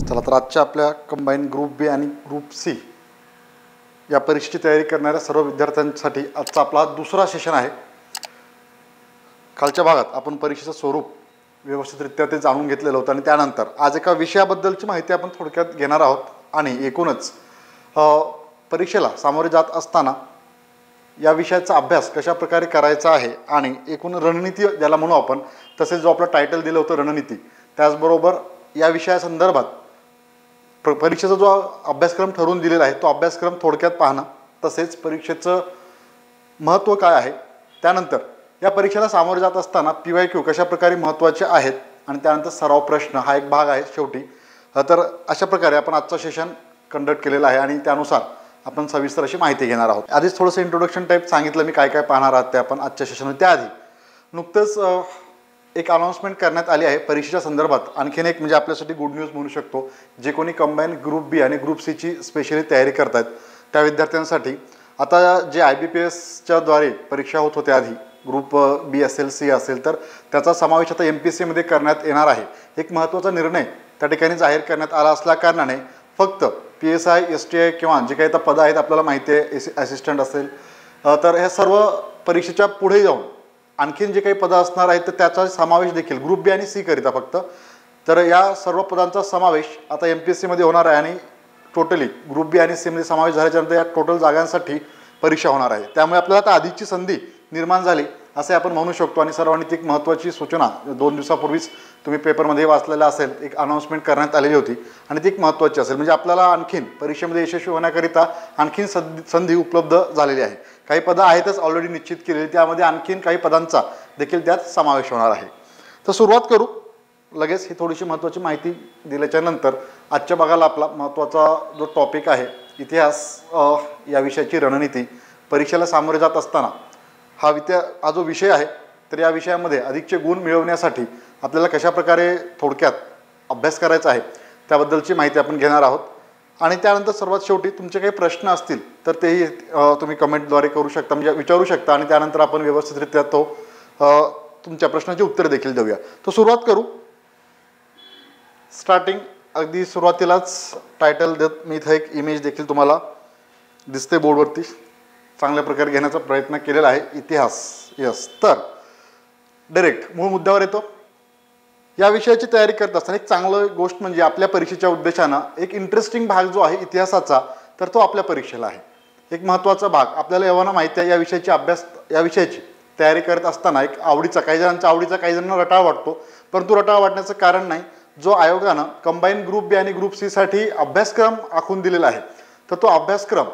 चला तर आजच्या आपल्या कंबाईन ग्रुप बी आणि ग्रुप सी या परीक्षेची तयारी करणाऱ्या सर्व विद्यार्थ्यांसाठी आजचा आपला दुसरा सेशन आहे। कालच्या भागात आपण परीक्षेचं स्वरूप व्यवस्थितरित्या ते जाणून घेतलेलं होतं आणि त्यानंतर आज एका विषयाबद्दलची माहिती आपण थोडक्यात घेणार आहोत आणि एकूणच परीक्षेला सामोरे जात असताना या विषयाचा अभ्यास कशा प्रकारे करायचा आहे आणि एकूण रणनीती ज्याला म्हणू आपण, तसेच जो आपला टायटल दिलं होतं रणनीती, त्याचबरोबर या विषयासंदर्भात परीक्षेचा जो अभ्यासक्रम ठरवून दिलेला आहे तो अभ्यासक्रम थोडक्यात पाहणं, तसेच परीक्षेचं महत्त्व काय आहे, त्यानंतर या परीक्षेला सामोरे जात असताना PYQ कशा प्रकारे महत्त्वाचे आहेत आणि त्यानंतर सराव प्रश्न हा एक भाग आहे शेवटी। तर अशा प्रकारे आपण आजचं सेशन कंडक्ट केलेलं आहे आणि त्यानुसार आपण सविस्तर अशी माहिती घेणार आहोत। आधीच थोडंसं इंट्रोडक्शन टाईप सांगितलं मी काय काय पाहणार आहात ते आपण आजच्या सेशनमध्ये। त्याआधी नुकतंच एक अनाउन्समेंट करण्यात आली आहे परीक्षेच्या संदर्भात। आणखीन एक म्हणजे आपल्यासाठी गुड न्यूज म्हणू शकतो, जे कोणी कंबाईन ग्रुप बी आणि ग्रुप सीची स्पेशली तयारी करतात त्या विद्यार्थ्यांसाठी आता जे IBPSच्या द्वारे परीक्षा होत होत्या आधी, ग्रुप बी असेल सी असेल, तर त्याचा समावेश आता MPSCमध्ये करण्यात येणार आहे। एक महत्त्वाचा निर्णय त्या ठिकाणी जाहीर करण्यात आला असल्या कारणाने फक्त PSI STI किंवा जे काही आता पदं आहेत आपल्याला माहिती आहे, असिस्टंट असेल, तर ह्या सर्व परीक्षेच्या पुढे जाऊन आणखीन जे काही पदं असणार आहेत तर त्याचा समावेश देखील ग्रुप बी आणि सी करिता फक्त, तर या सर्व पदांचा समावेश आता MPSCमध्ये होणार आहे आणि टोटली ग्रुप बी आणि सीमध्ये समावेश झाल्याच्यानंतर या टोटल जागांसाठी परीक्षा होणार आहे। त्यामुळे आपल्याला आता आधीची संधी निर्माण झाली असे आपण म्हणू शकतो आणि सर्वांनी ती एक महत्त्वाची सूचना 2 दिवसापूर्वीच तुम्ही पेपरमध्ये वाचलेलं असेल, एक अनाउन्समेंट करण्यात आलेली होती आणि ती एक महत्त्वाची असेल, म्हणजे आपल्याला आणखीन परीक्षेमध्ये यशस्वी होण्याकरिता आणखीन संधी उपलब्ध झालेली आहे। काही पदं आहेतच ऑलरेडी निश्चित केलेली, त्यामध्ये आणखीन काही पदांचा देखील त्यात समावेश होणार आहे। तर सुरुवात करू लगेच ही थोडीशी महत्त्वाची माहिती दिल्याच्या नंतर आजच्या भागाला आपला महत्त्वाचा जो टॉपिक आहे इतिहास या विषयाची रणनीती। परीक्षेला सामोरे जात असताना हा जो विषय आहे तर या विषयामध्ये अधिकचे गुण मिळवण्यासाठी आपल्याला कशा प्रकारे थोडक्यात अभ्यास करायचा आहे त्याबद्दलची माहिती आपण घेणार आहोत आणि त्यानंतर सर्वात शेवटी तुमचे काही प्रश्न असतील तर तेही तुम्ही कमेंटद्वारे करू शकता, म्हणजे विचारू शकता आणि त्यानंतर आपण व्यवस्थितरित्या तो तुमच्या प्रश्नाची उत्तरे देखील देऊया। तो सुरुवात करू। स्टार्टिंग अगदी सुरुवातीलाच टायटल देत मी इथं एक इमेज देखील तुम्हाला दिसते बोर्डवरती, चांगल्या प्रकारे घेण्याचा प्रयत्न केलेला आहे, इतिहास। यस, तर डायरेक्ट मूळ मुद्द्यावर येतो। या विषयाची तयारी करत असताना एक चांगलं गोष्ट म्हणजे आपल्या परीक्षेच्या उद्देशानं एक इंटरेस्टिंग भाग जो आहे इतिहासाचा, तर तो आपल्या परीक्षेला आहे एक महत्त्वाचा भाग। आपल्याला एवढं माहिती आहे या विषयाची तयारी करत असताना एक आवडीचा, काही जणांचा आवडीचा, काही जणांना रटाळ वाटतो, परंतु रटाळ वाटण्याचं कारण नाही। जो आयोगानं कंबाईन ग्रुप बी आणि ग्रुप सीसाठी अभ्यासक्रम आखून दिलेला आहे तर तो अभ्यासक्रम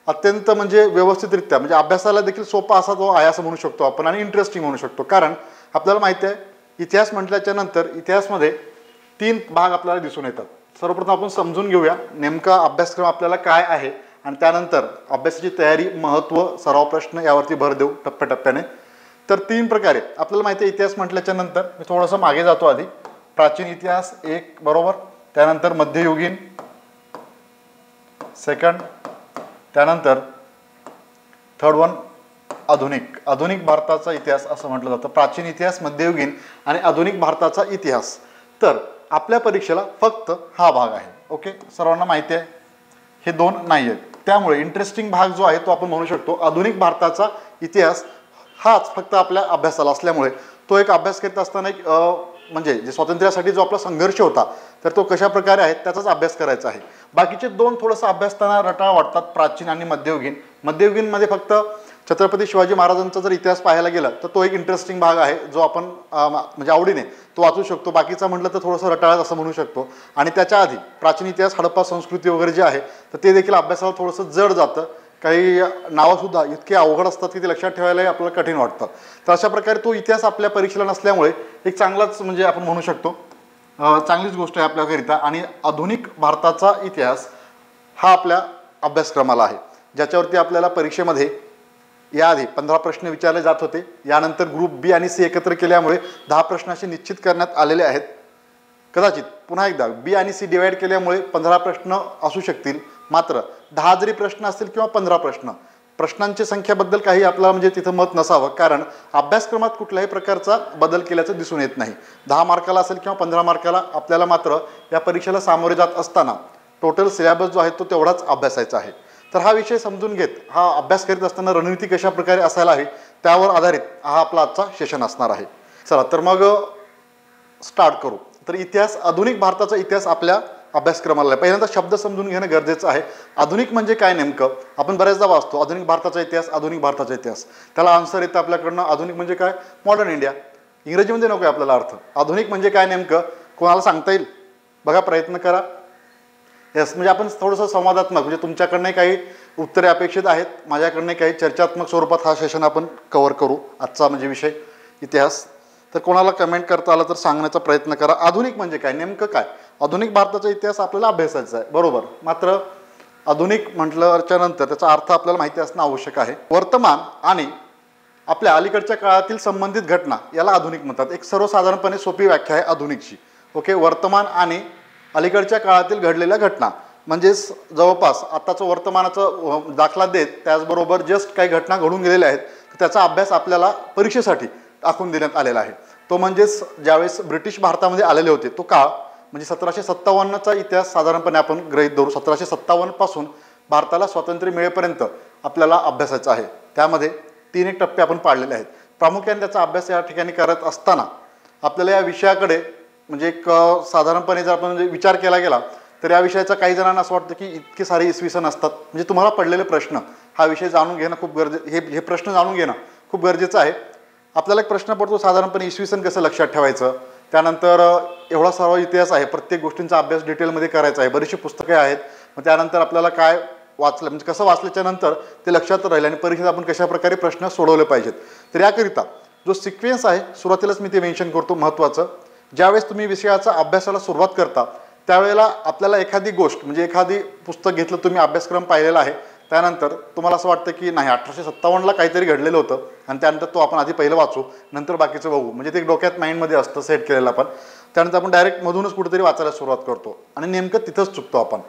अत्यंत म्हणजे व्यवस्थितरित्या, म्हणजे अभ्यासाला देखील सोपा असा तो आहे असं म्हणू शकतो आपण आणि इंटरेस्टिंग म्हणू शकतो। कारण आपल्याला माहिती आहे इतिहास म्हटल्याच्या नंतर इतिहासमध्ये 3 भाग आपल्याला दिसून येतात। सर्वप्रथम आपण समजून घेऊया नेमका अभ्यासक्रम आपल्याला काय आहे आणि त्यानंतर अभ्यासाची तयारी, महत्त्व, सराव प्रश्न यावरती भर देऊ टप्प्याटप्प्याने। तर 3 प्रकारे आपल्याला माहिती आहे इतिहास म्हटल्याच्या नंतर मी थोडंसं मागे जातो। आधी प्राचीन इतिहास 1 बरोबर, त्यानंतर मध्ययुगीन सेकंड, त्यानंतर थर्ड वन आधुनिक भारताचा इतिहास असं म्हटलं जातं। प्राचीन इतिहास, मध्ययुगीन आणि आधुनिक भारताचा इतिहास। तर आपल्या परीक्षेला फक्त हा भाग आहे। ओके, सर्वांना माहिती आहे हे 2 नाही आहेत, त्यामुळे इंटरेस्टिंग भाग जो आहे तो आपण म्हणू शकतो आधुनिक भारताचा इतिहास हाच फक्त आपल्या अभ्यासाला असल्यामुळे तो एक अभ्यास करत असताना एक म्हणजे जे स्वातंत्र्यासाठी जो आपला संघर्ष होता तर तो कशा प्रकारे आहे त्याचाच अभ्यास करायचा आहे। बाकीचे 2 थोडंसं अभ्यासताना रटाळ वाटतात, प्राचीन आणि मध्ययुगीन। मध्ययुगीनमध्ये फक्त छत्रपती शिवाजी महाराजांचा जर इतिहास पाहायला गेला तर तो एक इंटरेस्टिंग भाग आहे जो आपण म्हणजे आवडीने तो वाचू शकतो। बाकीचा म्हटलं तर थोडंसं रटाळ असं म्हणू शकतो। आणि त्याच्या आधी प्राचीन इतिहास, हडप्पा संस्कृती वगैरे जे आहे तर ते देखील अभ्यासाला थोडंसं जड जातं, काही नावंसुद्धा इतके अवघड असतात की ते लक्षात ठेवायलाही आपल्याला कठीण वाटतं। तर अशा प्रकारे तो इतिहास आपल्या परीक्षेला नसल्यामुळे एक चांगलाच म्हणजे आपण म्हणू शकतो चांगलीच गोष्ट आहे आपल्याकरिता। आणि आधुनिक भारताचा इतिहास हा आपल्या अभ्यासक्रमाला आहे, ज्याच्यावरती आपल्याला परीक्षेमध्ये याआधी 15 प्रश्न विचारले जात होते। यानंतर ग्रुप बी आणि सी एकत्र केल्यामुळे 10 प्रश्न असे निश्चित करण्यात आलेले आहेत। कदाचित पुन्हा एकदा बी आणि सी डिवाइड केल्यामुळे 15 प्रश्न असू शकतील, मात्र 10 जरी प्रश्न असतील किंवा 15 प्रश्न प्रश्नांची संख्येबद्दल काही आपला म्हणजे तिथं मत नसावं, कारण अभ्यासक्रमात कुठल्याही प्रकारचा बदल केल्याचं दिसून येत नाही. 10 मार्काला असेल किंवा 15 मार्काला आपल्याला मात्र या परीक्षेला सामोरे जात असताना टोटल सिलेबस जो आहे तो तेवढाच अभ्यासायचा आहे. तर हा विषय समजून घेत हा अभ्यास करीत असताना रणनीती कशा प्रकारे असायला हवी त्यावर आधारित हा आपला आजचा सेशन असणार आहे. चला तर मग स्टार्ट करू. तर इतिहास, आधुनिक भारताचा इतिहास आपल्या अभ्यासक्रमाला आहे. पहिल्यांदा शब्द समजून घेणं गरजेचं आहे. आधुनिक म्हणजे काय नेमकं, आपण बऱ्याचदा वाचतो आधुनिक भारताचा इतिहास, आधुनिक भारताचा इतिहास, त्याला आन्सर येतं आपल्याकडनं आधुनिक म्हणजे काय, मॉडर्न इंडिया. इंग्रजीमध्ये नको आहे आपल्याला अर्थ. आधुनिक म्हणजे काय नेमकं कोणाला सांगता येईल, बघा प्रयत्न करा. येस, म्हणजे आपण थोडंसं संवादात्मक, म्हणजे तुमच्याकडनं काही उत्तरे अपेक्षित आहेत, माझ्याकडनं काही चर्चात्मक स्वरूपात हा सेशन आपण कव्हर करू. आजचा म्हणजे विषय इतिहास. तर कोणाला कमेंट करता आलं तर सांगण्याचा प्रयत्न करा. आधुनिक म्हणजे काय नेमकं काय, आधुनिक भारताचा इतिहास आपल्याला अभ्यासायचा आहे, बरोबर. मात्र आधुनिक म्हटल्याच्या नंतर त्याचा अर्थ आपल्याला माहिती असणं आवश्यक आहे. वर्तमान आणि आपल्या अलीकडच्या काळातील संबंधित घटना याला आधुनिक म्हणतात. एक सर्वसाधारणपणे सोपी व्याख्या आहे आधुनिकची. ओके, वर्तमान आणि अलीकडच्या काळातील घडलेल्या घटना म्हणजेच जवळपास आत्ताचं वर्तमानाचं दाखला देत त्याचबरोबर जस्ट काही घटना घडून गेलेल्या आहेत त्याचा अभ्यास आपल्याला परीक्षेसाठी आखून देण्यात आलेला आहे. तो म्हणजेच ज्यावेळेस ब्रिटिश भारतामध्ये आलेले होते तो काळ म्हणजे 1757चा इतिहास साधारणपणे आपण गृहीत धरू. 1757 पासून भारताला स्वातंत्र्य मिळेपर्यंत आपल्याला अभ्यासाचा आहे. त्यामध्ये 3 टप्पे आपण पाडलेले आहेत. प्रामुख्याने त्याचा अभ्यास या ठिकाणी करत असताना आपल्याला या विषयाकडे म्हणजे एक साधारणपणे जर आपण म्हणजे विचार केला गेला तर या विषयाचा काही जणांना असं वाटतं की इतके सारे इसवी सन असतात. म्हणजे तुम्हाला पडलेले प्रश्न हा विषय जाणून घेणं खूप हे प्रश्न जाणून घेणं खूप गरजेचं आहे. आपल्याला एक प्रश्न पडतो साधारणपणे इसवी सन कसं लक्षात ठेवायचं, त्यानंतर एवढा सर्व इतिहास आहे, प्रत्येक गोष्टींचा अभ्यास डिटेलमध्ये करायचा आहे, बरीचशी पुस्तके आहेत, मग त्यानंतर आपल्याला काय वाचलं म्हणजे कसं वाचल्याच्या नंतर ते लक्षात राहील आणि परीक्षेत आपण कशा प्रकारे प्रश्न सोडवले पाहिजेत. तर याकरिता जो सिक्वेन्स आहे सुरुवातीलाच मी ते मेन्शन करतो महत्त्वाचं. ज्यावेळेस तुम्ही विषयाचा अभ्यासाला सुरुवात करता त्यावेळेला आपल्याला एखादी गोष्ट म्हणजे एखादी पुस्तक घेतलं, तुम्ही अभ्यासक्रम पाहिलेला आहे, त्यानंतर तुम्हाला असं वाटतं की नाही 1857ला काहीतरी घडलेलं होतं आणि त्यानंतर तो आपण आधी पहिलं वाचू नंतर बाकीचं बघू, म्हणजे ते डोक्यात माइंडमध्ये असतं सेट केलेलं आपण. त्यानंतर आपण डायरेक्ट मधूनच कुठेतरी वाचायला सुरुवात करतो आणि नेमकं तिथंच चुकतो आपण.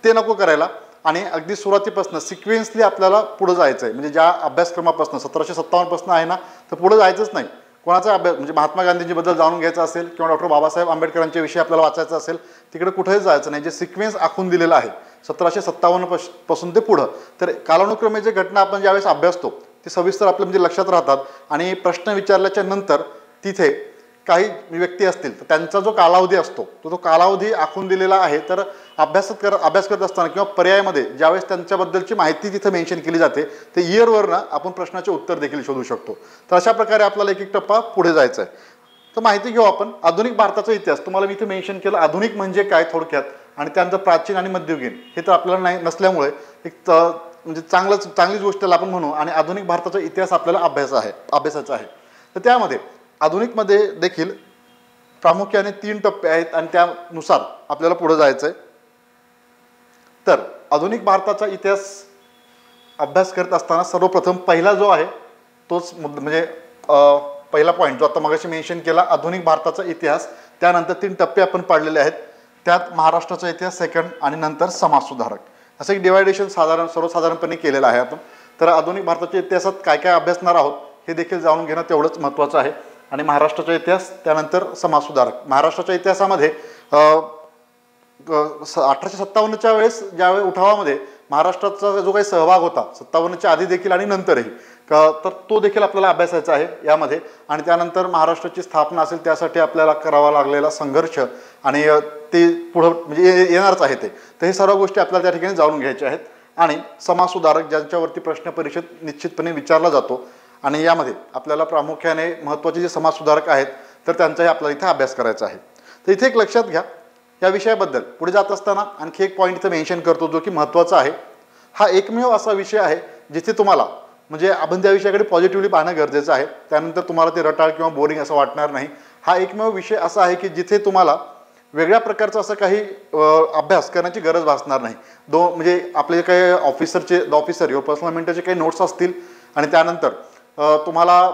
ते नको करायला आणि अगदी सुरुवातीपासून सिक्वेन्सली आपल्याला पुढं जायचं आहे. म्हणजे ज्या अभ्यासक्रमापासून 1757 आहे ना तर पुढं जायचंच नाही. कोणाचा अभ्यास म्हणजे महात्मा गांधींजीबद्दल जाणून घ्यायचा असेल किंवा डॉक्टर बाबासाहेब आंबेडकरांच्या विषयी आपल्याला वाचायचं असेल तिकडे कुठेच जायचं नाही. जे सिक्वेन्स आखून दिलेलं आहे 1757 पासून ते पुढं, तर कालानुक्रमे जे घटना आपण ज्यावेळेस अभ्यासतो ते सविस्तर आपल्या म्हणजे लक्षात राहतात. आणि प्रश्न विचारल्याच्या नंतर तिथे काही व्यक्ती असतील तर त्यांचा जो कालावधी असतो तो कालावधी आखून दिलेला आहे. तर अभ्यास करत असताना किंवा पर्यायामध्ये ज्यावेळेस त्यांच्याबद्दलची माहिती तिथे मेन्शन केली जाते ते इयरवरनं आपण प्रश्नाचे उत्तर देखील शोधू शकतो. तर अशा प्रकारे आपल्याला एक टप्पा पुढे जायचा आहे. तर माहिती घेऊ आपण आधुनिक भारताचा इतिहास. तुम्हाला मी इथे मेन्शन केलं आधुनिक म्हणजे काय थोडक्यात, आणि त्यानंतर प्राचीन आणि मध्ययुगीन हे तर आपल्याला नाही नसल्यामुळे एक म्हणजे चांगलीच गोष्ट त्याला आपण म्हणू. आणि आधुनिक भारताचा इतिहास आपल्याला अभ्यासाचा आहे. तर त्यामध्ये आधुनिकमध्ये देखील प्रामुख्याने 3 टप्पे आहेत आणि त्यानुसार आपल्याला पुढे जायचं आहे. तर आधुनिक भारताचा इतिहास अभ्यास करत असताना सर्वप्रथम पहिला जो आहे तोच म्हणजे पहिला पॉईंट जो आता मगाशी मेन्शन केला आधुनिक भारताचा इतिहास, त्यानंतर 3 टप्पे आपण पाडलेले आहेत. त्यात महाराष्ट्राचा इतिहास सेकंड आणि नंतर समाजसुधारक असं एक डिवायडेशन सर्वसाधारणपणे केलेलं आहे आपण. तर आधुनिक भारताच्या इतिहासात काय काय अभ्यासणार आहोत हे देखील जाणून घेणं तेवढंच महत्त्वाचं आहे. आणि महाराष्ट्राचा इतिहास त्यानंतर समाजसुधारक. महाराष्ट्राच्या इतिहासामध्ये 1857च्या वेळेस ज्यावेळी उठावामध्ये महाराष्ट्राचा जो काही सहभाग होता 57च्या आधी देखील आणि नंतरही तर तो देखील आपल्याला अभ्यासायचा आहे यामध्ये. आणि त्यानंतर महाराष्ट्राची स्थापना असेल त्यासाठी आपल्याला करावा लागलेला संघर्ष आणि ते पुढं म्हणजे येणारच आहे ते. तर हे सर्व गोष्टी आपल्याला त्या ठिकाणी जाणून घ्यायच्या आहेत. आणि समाजसुधारक ज्यांच्यावरती प्रश्न परीक्षेत निश्चितपणे विचारला जातो आणि यामध्ये आपल्याला प्रामुख्याने महत्त्वाचे जे समाजसुधारक आहेत तर त्यांचाही आपल्याला इथे अभ्यास करायचा आहे. तर इथे एक लक्षात घ्या या विषयाबद्दल पुढे जात असताना आणखी एक पॉईंट इथं मेन्शन करतो जो की महत्त्वाचा आहे. हा एकमेव असा विषय आहे जिथे तुम्हाला म्हणजे आपण त्या विषयाकडे पॉझिटिव्हली पाहणं गरजेचं आहे. त्यानंतर तुम्हाला ते रटाळ किंवा बोरिंग असं वाटणार नाही. हा एकमेव विषय असा आहे की जिथे तुम्हाला वेगळ्या प्रकारचं असं काही अभ्यास करण्याची गरज भासणार नाही. म्हणजे आपले काही ऑफिसर युअर पर्सनल मेंटरचे काही नोट्स असतील आणि त्यानंतर तुम्हाला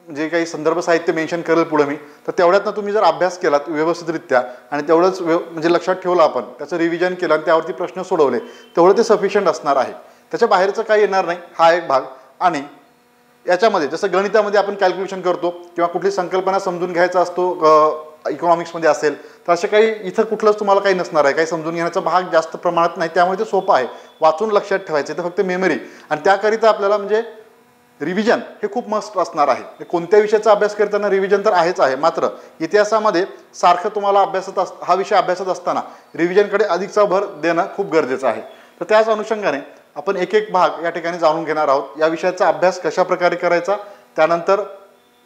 जे काही संदर्भ साहित्य मेन्शन करेल पुढे मी, तर तेवढ्यातनं तुम्ही जर अभ्यास केलात व्यवस्थितरित्या आणि तेवढंच म्हणजे लक्षात ठेवलं आपण त्याचं रिव्हिजन केलं आणि त्यावरती प्रश्न सोडवले तेवढं ते सफिशियंट असणार आहे. त्याच्या बाहेरचं काही येणार नाही, हा एक भाग. आणि याच्यामध्ये जसं गणितामध्ये आपण कॅल्क्युलेशन करतो किंवा कुठली संकल्पना समजून घ्यायचा असतो, इकॉनॉमिक्समध्ये असेल, तर असे काही इथं कुठलंच तुम्हाला काही नसणार आहे, काही समजून घेण्याचा भाग जास्त प्रमाणात नाही. त्यामुळे ते सोपं आहे, वाचून लक्षात ठेवायचं. तर फक्त मेमरी, आणि त्याकरिता आपल्याला म्हणजे रिव्हिजन हे खूप मस्त असणार आहे. कोणत्या विषयाचा अभ्यास करताना रिव्हिजन तर आहेच आहे, मात्र इतिहासामध्ये सारखं तुम्हाला हा विषय अभ्यासत असताना रिव्हिजनकडे अधिकचा भर देणं खूप गरजेचं आहे. तर त्याच अनुषंगाने आपण एक एक भाग या ठिकाणी जाणून घेणार आहोत. या विषयाचा अभ्यास कशा प्रकारे करायचा, त्यानंतर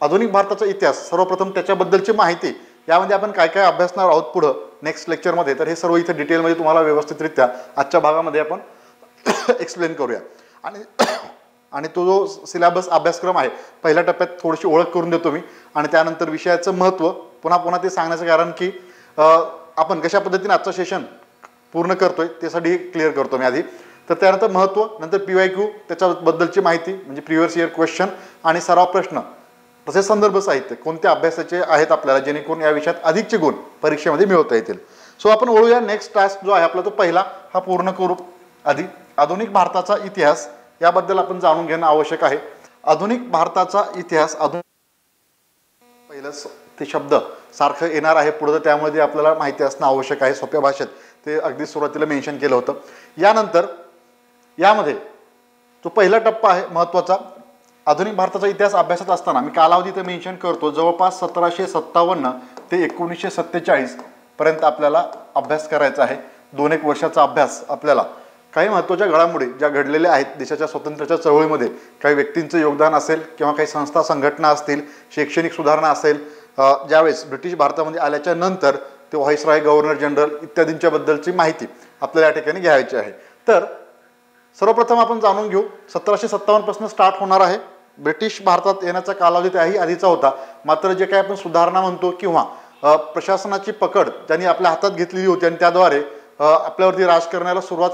आधुनिक भारताचा इतिहास, सर्वप्रथम त्याच्याबद्दलची माहिती, यामध्ये आपण काय काय अभ्यासणार आहोत पुढं नेक्स्ट लेक्चरमध्ये. तर हे सर्व इथे डिटेलमध्ये तुम्हाला व्यवस्थितरित्या आजच्या भागामध्ये आपण एक्सप्लेन करूया. आणि तो जो सिलेबस अभ्यासक्रम आहे, पहिल्या टप्प्यात थोडीशी ओळख करून देतो मी, आणि त्यानंतर विषयाचं महत्त्व पुन्हा पुन्हा ते सांगण्याचं कारण की आपण कशा पद्धतीने आजचं सेशन पूर्ण करतोय त्यासाठी क्लिअर करतो मी आधी. तर त्यानंतर महत्त्व, नंतर PYQ, त्याच्याबद्दलची माहिती म्हणजे प्रिव्हियस इयर क्वेश्चन आणि सराव प्रश्न, तसेच संदर्भ साहित्य कोणत्या अभ्यासाचे आहेत आपल्याला, जेणेकरून या विषयात अधिकचे गुण परीक्षेमध्ये मिळवता येतील. सो आपण वळूया नेक्स्ट टास्क जो आहे आपला, तो पहिला हा पूर्ण करू. आधी आधुनिक भारताचा इतिहास याबद्दल आपण जाणून घेणं आवश्यक आहे. आधुनिक भारताचा इतिहास, पहिलंच ते शब्द सारखं येणार आहे पुढं, त्यामुळे ते आपल्याला माहिती असणं आवश्यक आहे. सोप्या भाषेत ते अगदी सुरुवातीला मेन्शन केलं होतं. यानंतर यामध्ये जो पहिला टप्पा आहे महत्त्वाचा, आधुनिक भारताचा इतिहास अभ्यासत असताना मी कालावधी ते मेन्शन करतो, जवळपास 1757 ते 1947 पर्यंत आपल्याला अभ्यास करायचा आहे. 2-1 वर्षाचा अभ्यास आपल्याला काही महत्त्वाच्या घडामोडी ज्या घडलेल्या आहेत देशाच्या स्वातंत्र्याच्या चळवळीमध्ये, काही व्यक्तींचं योगदान असेल किंवा काही संस्था संघटना असतील, शैक्षणिक सुधारणा असेल, ज्यावेळेस ब्रिटिश भारतामध्ये आल्याच्या नंतर ते व्हाईसरॉय, गव्हर्नर जनरल इत्यादींच्या बद्दलची माहिती आपल्याला या ठिकाणी घ्यायची आहे. तर सर्वप्रथम आपण जाणून घेऊ, 1757 पासून स्टार्ट होणार आहे. ब्रिटिश भारतात येण्याचा कालावधी त्याही आधीचा होता, मात्र जे काही आपण सुधारणा म्हणतो किंवा प्रशासनाची पकड ज्यांनी आपल्या हातात घेतलेली होती आणि त्याद्वारे आपल्यावरती राज करण्याला सुरुवात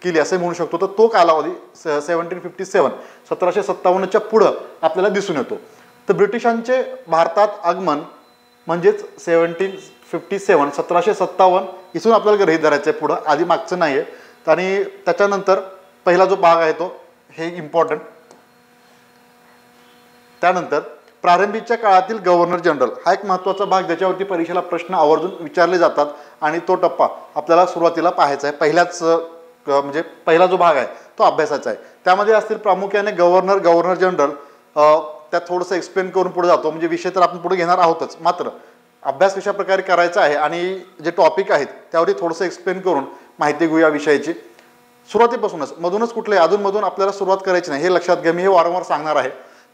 केली असे म्हणू शकतो. तर तो कालावधी 1757च्या पुढं आपल्याला दिसून येतो. तर ब्रिटिशांचे भारतात आगमन म्हणजेच 1757 इथून आपल्याला गृहीत धरायचं आहे, पुढं आधी मागचं नाही आहे. आणि त्याच्यानंतर पहिला जो भाग आहे तो हे इम्पॉर्टंट. त्यानंतर प्रारंभीच्या काळातील गव्हर्नर जनरल हा एक महत्त्वाचा भाग, ज्याच्यावरती परीक्षेला प्रश्न आवर्जून विचारले जातात, आणि तो टप्पा आपल्याला सुरुवातीला पाहायचा आहे. म्हणजे पहिला जो भाग आहे तो अभ्यासाचा आहे. त्यामध्ये असतील प्रामुख्याने गव्हर्नर जनरल, त्यात थोडंसं एक्सप्लेन करून पुढे जातो. म्हणजे विषय तर आपण पुढे घेणार आहोतच, मात्र अभ्यास कशा प्रकारे करायचा आहे आणि जे टॉपिक आहेत त्यावरती थोडंसं एक्सप्लेन करून माहिती घेऊया विषयाची. सुरुवातीपासूनच मधूनच कुठले अधूनमधून आपल्याला सुरुवात करायची नाही, हे लक्षात घ्या, मी हे वारंवार सांगणार आहे.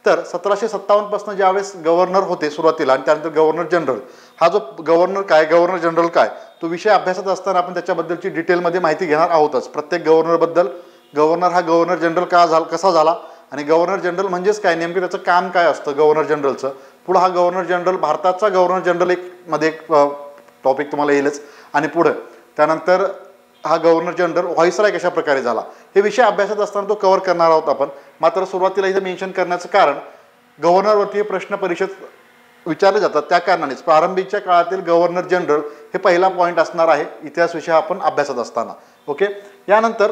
तर 1757 पासून ज्यावेळेस गव्हर्नर होते सुरुवातीला, आणि त्यानंतर गव्हर्नर जनरल, हा जो गव्हर्नर जनरल काय, तो विषय अभ्यासत असताना आपण त्याच्याबद्दलची डिटेलमध्ये माहिती घेणार आहोतच. प्रत्येक गव्हर्नरबद्दल, गव्हर्नर हा गव्हर्नर जनरल कसा झाला, आणि गव्हर्नर जनरल म्हणजेच काय, नेमकं त्याचं काम काय असतं गव्हर्नर जनरलचं. पुढं हा गव्हर्नर जनरल, भारताचा गव्हर्नर जनरल मध्ये एक टॉपिक तुम्हाला येईलच, आणि पुढं त्यानंतर हा गव्हर्नर जनरल व्हाईसरॉय कशा प्रकारे झाला, हे विषय अभ्यासत असताना तो कव्हर करणार आहोत आपण. मात्र सुरुवातीला इथे मेन्शन करण्याचं कारण, गव्हर्नरवरती हे प्रश्न परीक्षेत विचारले जातात, त्या कारणानेच प्रारंभीच्या काळातील गव्हर्नर जनरल हे पहिला पॉईंट असणार आहे इतिहास विषय आपण अभ्यासत असताना. ओके. यानंतर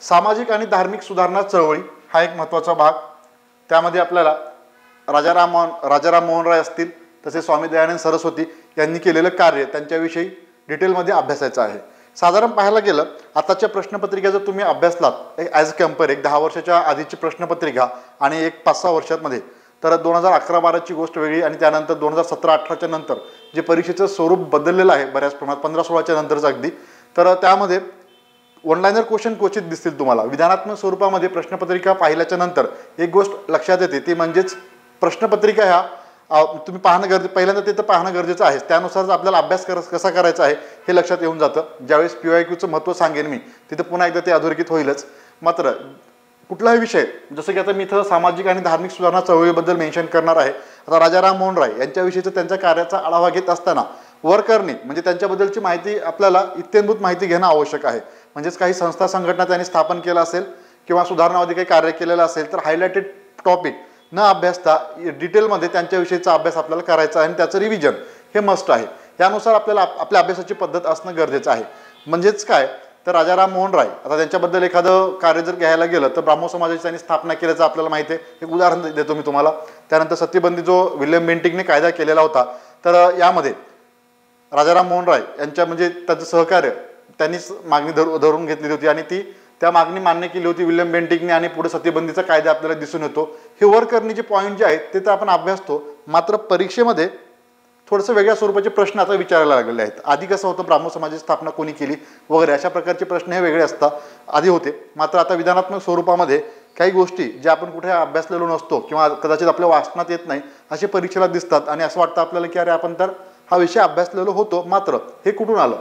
सामाजिक आणि धार्मिक सुधारणा चळवळी हा एक महत्त्वाचा भाग. त्यामध्ये आपल्याला राजाराम मोहन राय असतील, तसेच स्वामी दयानंद सरस्वती यांनी केलेलं कार्य, त्यांच्याविषयी डिटेलमध्ये अभ्यासायचं आहे. साधारण पाहायला गेलं, आताच्या प्रश्नपत्रिका जर तुम्ही अभ्यासलात ॲज कम्पेअर, एक 10 वर्षाच्या आधीची प्रश्नपत्रिका आणि एक 5-6 वर्षांमध्ये, तर 2011-12ची गोष्ट वेगळी, आणि त्यानंतर 2017-18च्या नंतर जे परीक्षेचं स्वरूप बदललेलं आहे बऱ्याच प्रमाणात, 15-16च्या नंतरच अगदी. तर त्यामध्ये ऑनलाईनर क्वेश्चन क्वचित दिसतील तुम्हाला. विधानात्मक स्वरूपामध्ये प्रश्नपत्रिका पाहिल्याच्या नंतर एक गोष्ट लक्षात येते, ती म्हणजेच प्रश्नपत्रिका ह्या तुम्ही पहिल्यांदा ते तर पाहणं गरजेचं आहे. त्यानुसारच आपल्याला अभ्यास कसा करायचा आहे हे लक्षात येऊन जातं. ज्यावेळेस PYQचं महत्त्व सांगेन मी, तिथं पुन्हा एकदा ते अधोरेखित होईलच. मात्र कुठलाही विषय, जसं की आता मी इथं सामाजिक आणि धार्मिक सुधारणा चळवळीबद्दल मेन्शन करणार आहे. आता राजाराम मोहन राय यांच्याविषयीचं त्यांच्या कार्याचा आढावा घेत असताना वर करणे म्हणजे त्यांच्याबद्दलची माहिती, आपल्याला इत्यंभूत माहिती घेणं आवश्यक आहे. म्हणजेच काही संस्था संघटना त्यांनी स्थापन केलं असेल किंवा सुधारणावादी काही कार्य केलेलं असेल, तर हायलाइटेड टॉपिक न अभ्यासता डिटेलमध्ये त्यांच्याविषयीचा अभ्यास आपल्याला करायचा आहे, आणि त्याचं रिव्हिजन हे मस्ट आहे. यानुसार आपल्याला आपल्या अभ्यासाची पद्धत असणं गरजेचं आहे. म्हणजेच काय, तर राजाराम मोहन राय, आता त्यांच्याबद्दल एखादं कार्य जर घ्यायला गेलं तर ब्राह्मो समाजाची त्यांनी स्थापना केल्याचं आपल्याला माहिती आहे. एक उदाहरण देतो मी तुम्हाला. त्यानंतर सतीबंदी जो विल्यम बेंटिकने कायदा केलेला होता, तर यामध्ये राजाराम मोहन राय यांच्या म्हणजे त्याचं सहकार्य त्यांनीच मागणी धरून घेतलेली होती आणि त्या मागणी मान्य केली होती विल्यम बेंटिकने आणि पुढे सतीबंदीचा कायदा आपल्याला दिसून येतो. हे वर करणीचे पॉईंट जे आहेत ते तर आपण अभ्यासतो, मात्र परीक्षेमध्ये थोडंसं वेगळ्या स्वरूपाचे प्रश्न आता विचारायला लागलेले आहेत. आधी कसं होतं, ब्राह्मो समाजाची स्थापना कोणी केली वगैरे अशा प्रकारचे प्रश्न हे वेगळे असतात आधी होते. मात्र आता विधानात्मक स्वरूपामध्ये काही गोष्टी ज्या आपण कुठे अभ्यासलेलो नसतो किंवा कदाचित आपल्या वाचनात येत नाही असे परीक्षेला दिसतात आणि असं वाटतं आपल्याला की अरे आपण तर हा विषय अभ्यासलेलो होतो, मात्र हे कुठून आलं.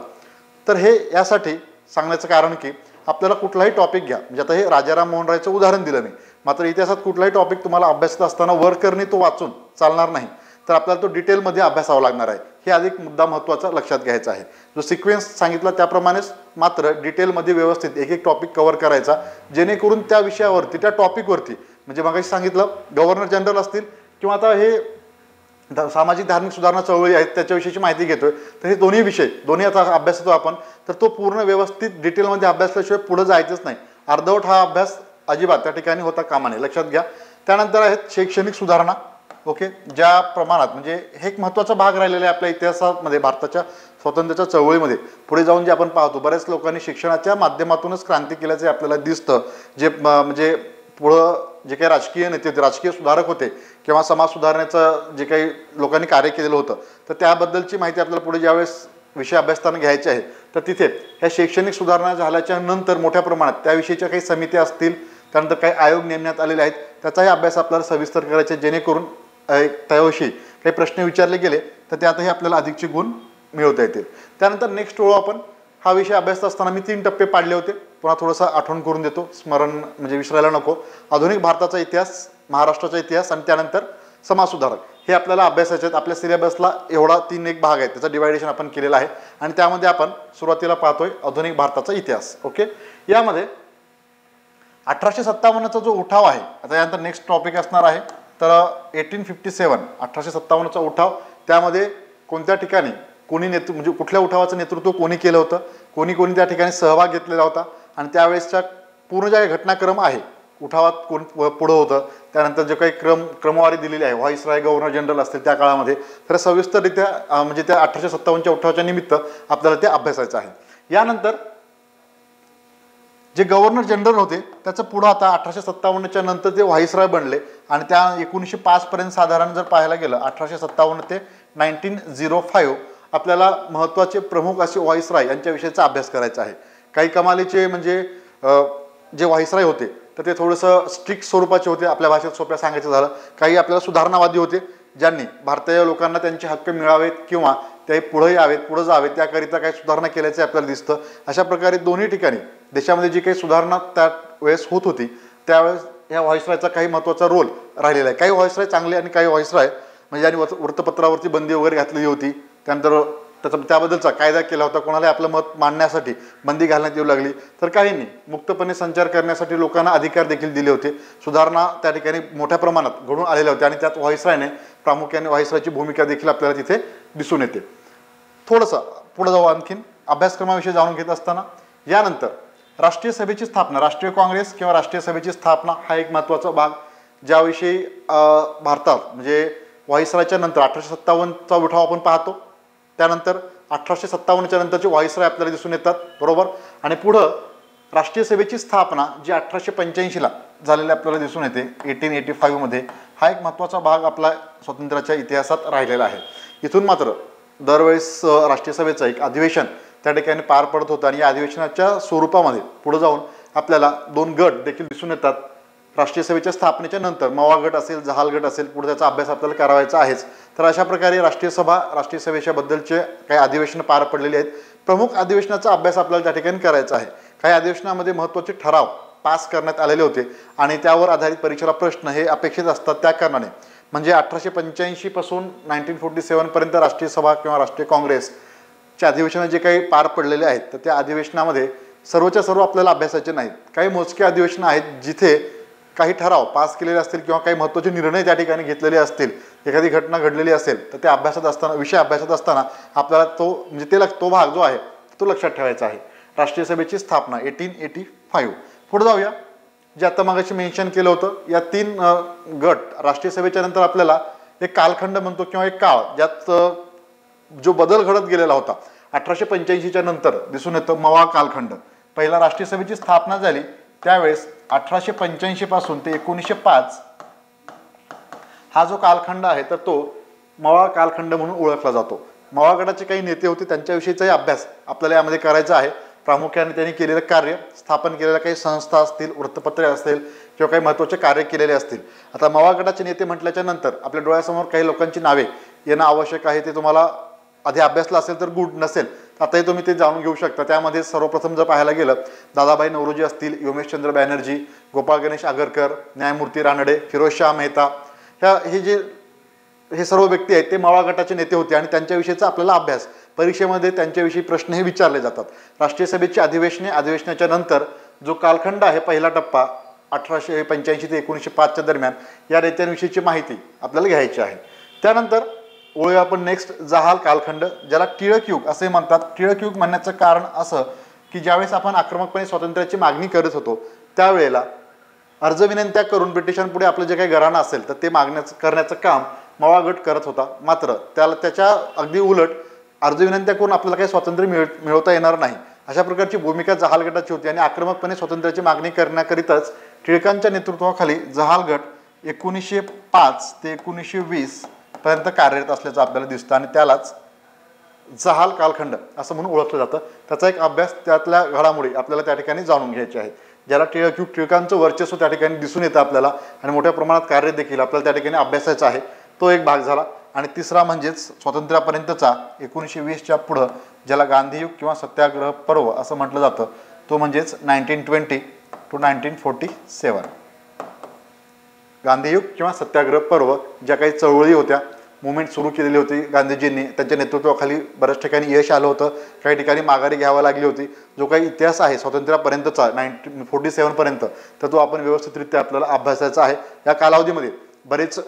तर हे यासाठी सांगण्याचं कारण की आपल्याला कुठलाही टॉपिक घ्या, म्हणजे आता हे राजाराम मोहन रायचं उदाहरण दिलं मी, मात्र इतिहासात कुठलाही टॉपिक तुम्हाला अभ्यासत असताना वर करणे तो वाचून चालणार नाही, तर आपल्याला तो डिटेलमध्ये अभ्यासावा लागणार आहे. हे अधिक मुद्दा महत्त्वाचा लक्षात घ्यायचा आहे. जो सिक्वेन्स सांगितला त्याप्रमाणेच मात्र डिटेलमध्ये व्यवस्थित एक एक टॉपिक कव्हर करायचा, जेणेकरून त्या विषयावरती त्या टॉपिकवरती म्हणजे मगाशी सांगितलं गव्हर्नर जनरल असतील किंवा आता हे सामाजिक धार्मिक सुधारणा चळवळी आहेत त्याच्याविषयीची माहिती घेतोय, तर हे दोन्ही विषय दोन्ही आता अभ्यासतो आपण, तर तो पूर्ण व्यवस्थित डिटेलमध्ये अभ्यासल्याशिवाय पुढे जायचंच नाही. अर्धवट हा अभ्यास अजिबात त्या ठिकाणी होता कामा नये, लक्षात घ्या. त्यानंतर आहेत शैक्षणिक सुधारणा. ओके, ज्या प्रमाणात म्हणजे हे एक महत्त्वाचा भाग राहिलेला आहे आपल्या इतिहासामध्ये, भारताच्या स्वातंत्र्याच्या चळवळीमध्ये. पुढे जाऊन जे आपण पाहतो बऱ्याच लोकांनी शिक्षणाच्या माध्यमातूनच क्रांती केल्याचे आपल्याला दिसतं. जे म्हणजे पुढं जे काही राजकीय नेते होते, राजकीय सुधारक होते किंवा समाज सुधारण्याचं जे काही लोकांनी कार्य केलेलं होतं, तर त्याबद्दलची माहिती आपल्याला पुढे ज्यावेळेस विषय अभ्यासताना घ्यायचे आहे, तर तिथे ह्या शैक्षणिक सुधारणा झाल्याच्या नंतर मोठ्या प्रमाणात त्याविषयीच्या काही समित्या असतील, त्यानंतर काही आयोग नेमण्यात आलेले आहेत, त्याचाही अभ्यास आपल्याला सविस्तर करायचा, जेणेकरून त्याविषयी काही प्रश्न विचारले गेले तर त्यातही आपल्याला अधिकचे गुण मिळवता येतील. त्यानंतर नेक्स्ट वेळी आपण हा विषय अभ्यासत असताना मी 3 टप्पे पाडले होते, पुन्हा थोडंसं आठवण करून देतो, स्मरण म्हणजे विसरायला नको. आधुनिक भारताचा इतिहास, महाराष्ट्राचा इतिहास आणि त्यानंतर समाज सुधारक हे आपल्याला अभ्यासाचे आहेत. आपल्या सिलेबसला एवढा 3 एक भाग आहे, त्याचं डिवायडेशन आपण केलेलं आहे आणि त्यामध्ये आपण सुरुवातीला पाहतोय आधुनिक भारताचा इतिहास. ओके, यामध्ये 1857चा जो उठाव आहे, आता यानंतर नेक्स्ट टॉपिक असणार आहे, तर 1857 1857चा उठाव, त्यामध्ये कोणत्या ठिकाणी कोणी म्हणजे कुठल्या उठावाचं नेतृत्व कोणी केलं होतं, कोणी त्या ठिकाणी सहभाग घेतलेला होता आणि त्यावेळेसच्या पूर्ण ज्या क्रमवारी आहे, उठावात कोण पुढं होतं, त्यानंतर जे काही क्रमवारी दिलेली आहे, व्हाईसराय गव्हर्नर जनरल असतील त्या काळामध्ये, तर सविस्तररित्या म्हणजे त्या 1857च्या उठावाच्या निमित्त आपल्याला ते अभ्यासायचं आहे. यानंतर जे गव्हर्नर जनरल होते त्याचं पुढं आता 1857च्या नंतर ते व्हाईसराय बनले आणि त्या 1905 पर्यंत साधारण जर पाहायला गेलं 1857 ते 1905 आपल्याला महत्त्वाचे प्रमुख असे व्हाईसराय यांच्याविषयीचा अभ्यास करायचा आहे. काही कमालीचे म्हणजे जे व्हाईसराय होते तर ते थोडंसं स्ट्रिक्ट स्वरूपाचे होते, आपल्या भाषेत सोप्या सांगायचं झालं. काही आपल्याला सुधारणावादी होते, ज्यांनी भारतीय लोकांना त्यांचे हक्क मिळावेत किंवा ते पुढे यावेत, पुढे जावेत त्याकरिता काही सुधारणा केल्याचे आपल्याला दिसतं. अशा प्रकारे दोन्ही ठिकाणी देशामध्ये जी काही सुधारणा त्यावेळेस होत होती त्यावेळेस या व्हाईसरायचा काही महत्त्वाचा रोल राहिलेला आहे. काही व्हाईसराय चांगले आणि काही व्हाईसराय म्हणजे ज्यांनी वृत्तपत्रावरती बंदी वगैरे घातलेली होती, त्यानंतर त्याबद्दलचा कायदा केला होता, कोणाला आपलं मत मांडण्यासाठी बंदी घालण्यात येऊ लागली, तर काहींनी मुक्तपणे संचार करण्यासाठी लोकांना अधिकार देखील दिले होते. सुधारणा त्या ठिकाणी मोठ्या प्रमाणात घडून आलेल्या होत्या आणि त्यात व्हाईसरायने प्रामुख्याने व्हाईसरायची भूमिका देखील आपल्याला तिथे दिसून येते. थोडंसं पुढे जाऊ आणखीन अभ्यासक्रमाविषयी जाणून घेत असताना. यानंतर राष्ट्रीय सभेची स्थापना, राष्ट्रीय काँग्रेस किंवा राष्ट्रीय सभेची स्थापना हा एक महत्त्वाचा भाग, ज्याविषयी भारतात म्हणजे व्हाईसरायच्या नंतर 1857चा उठाव आपण पाहतो, त्यानंतर 1857च्या नंतरचे व्हाईसराय आपल्याला दिसून येतात, बरोबर. आणि पुढं राष्ट्रीय सभेची स्थापना जी 1885ला झालेली आपल्याला दिसून येते 1885मध्ये, हा एक महत्त्वाचा भाग आपला स्वातंत्र्याच्या इतिहासात राहिलेला आहे. इथून मात्र दरवेळेस राष्ट्रीय सभेचं एक अधिवेशन त्या ठिकाणी पार पडत होतं आणि या अधिवेशनाच्या स्वरूपामध्ये पुढे जाऊन आपल्याला 2 गट देखील दिसून येतात. राष्ट्रीय सभेच्या स्थापनेच्या नंतर मवा गट असेल, जहाल गट असेल, पुढे त्याचा अभ्यास आपल्याला करावायचा आहेच. तर अशा प्रकारे राष्ट्रीय सभा, राष्ट्रीय सभेच्या बद्दलचे काही अधिवेशनं पार पडलेली आहेत. प्रमुख अधिवेशनाचा अभ्यास आपल्याला त्या ठिकाणी करायचा आहे. काही अधिवेशनामध्ये महत्त्वाचे ठराव पास करण्यात आलेले होते आणि त्यावर आधारित परीक्षेला प्रश्न हे अपेक्षित असतात. त्या कारणाने म्हणजे 1885 पासून 1947 पर्यंत राष्ट्रीय सभा किंवा राष्ट्रीय काँग्रेसचे अधिवेशन जे काही पार पडलेले आहेत, तर त्या अधिवेशनामध्ये सर्वच्या सर्व आपल्याला अभ्यासाचे नाहीत. काही मोजके अधिवेशनं आहेत जिथे काही ठराव पास केलेले असतील किंवा काही महत्त्वाचे निर्णय त्या ठिकाणी घेतलेले असतील, एखादी घटना घडलेली असेल, तर ते अभ्यासात असताना, विषय अभ्यासात असताना आपल्याला तो म्हणजे तो भाग जो आहे तो लक्षात ठेवायचा आहे. राष्ट्रीय सभेची स्थापना 1885. पुढे जाऊया. जे आता मागाशी मेन्शन केलं होतं, या 3 गट राष्ट्रीय सभेच्या नंतर आपल्याला एक कालखंड म्हणतो किंवा एक काळ ज्यात जो बदल घडत गेलेला होता 1885च्या नंतर दिसून येतं मवाळ कालखंड. पहिला राष्ट्रीय सभेची स्थापना झाली त्यावेळेस 1885 पासून ते 1905 हा जो कालखंड आहे तर तो मवाळ कालखंड म्हणून ओळखला जातो. मवाळ गटाचे काही नेते होते, त्यांच्याविषयीचाही अभ्यास आपल्याला यामध्ये करायचा आहे. प्रामुख्याने त्यांनी केलेलं कार्य, स्थापन केलेल्या काही संस्था असतील, वृत्तपत्रे असतील किंवा काही महत्त्वाचे कार्य केलेले असतील. आता मवाळ गटाचे नेते म्हटल्याच्या नंतर आपल्या डोळ्यासमोर काही लोकांची नावे येणं आवश्यक आहे. ते तुम्हाला आधी अभ्यासलं असेल तर गुड, नसेल आताही तुम्ही ते जाणून घेऊ शकता. त्यामध्ये सर्वप्रथम जर पाहायला गेलं दादाभाई नौरोजी असतील, योमेशचंद्र बॅनर्जी, गोपाळ गणेश आगरकर, न्यायमूर्ती रानडे, फिरोजशाह मेहता, हे सर्व व्यक्ती आहेत ते मवाळ गटाचे नेते होते आणि त्यांच्याविषयीचा आपल्याला अभ्यास परीक्षेमध्ये त्यांच्याविषयी प्रश्नही विचारले जातात. राष्ट्रीय सभेची अधिवेशनाच्या नंतर जो कालखंड आहे पहिला टप्पा 1885 ते 1905 दरम्यान या नेत्यांविषयीची माहिती आपल्याला घ्यायची आहे. त्यानंतर वळूया आपण नेक्स्ट जहाल कालखंड, ज्याला टिळक युग असे म्हणतात. टिळक युग म्हणण्याचं कारण असं की ज्यावेळेस आपण आक्रमकपणे स्वातंत्र्याची मागणी करत होतो त्यावेळेला अर्ज विनंत्या करून ब्रिटिशांपुढे आपलं जे काही घराणं असेल तर ते करण्याचं काम मवाळ गट करत होता. मात्र त्याच्या अगदी उलट अर्ज विनंत्या करून आपल्याला काही स्वातंत्र्य मिळवता येणार नाही अशा प्रकारची भूमिका जहाल गटाची होती आणि आक्रमकपणे स्वातंत्र्याची मागणी करण्याकरिताच टिळकांच्या नेतृत्वाखाली जहाल गट 1905 ते 1920 पर्यंत कार्यरत असल्याचं आपल्याला दिसतं आणि त्यालाच जहाल कालखंड असं म्हणून ओळखलं जातं. त्याचा एक अभ्यास, त्यातल्या घडामोडी आपल्याला त्या ठिकाणी जाणून घ्यायचे आहेत. ज्याला टिळक युग, टिळकांचं वर्चस्व त्या ठिकाणी दिसून येतं आपल्याला आणि मोठ्या प्रमाणात कार्य देखील आपल्याला त्या ठिकाणी अभ्यासायचं आहे. तो एक भाग झाला. आणि तिसरा म्हणजेच स्वातंत्र्यापर्यंतचा 1920च्या पुढं ज्याला गांधीयुग किंवा सत्याग्रह पर्व असं म्हटलं जातं, तो म्हणजेच 1920 to 1947. गांधीयुग किंवा सत्याग्रह पर्व, ज्या काही चळवळी होत्या, मुवमेंट सुरू केलेली होती गांधीजींनी, त्यांच्या नेतृत्वाखाली बऱ्याच ठिकाणी यश आलं होतं, काही ठिकाणी माघारी घ्यावी लागली होती. जो काही इतिहास आहे स्वातंत्र्यापर्यंतचा 1947 पर्यंत, तर तो आपण व्यवस्थितरित्या आपल्याला अभ्यासायचा आहे. या कालावधीमध्ये बरेच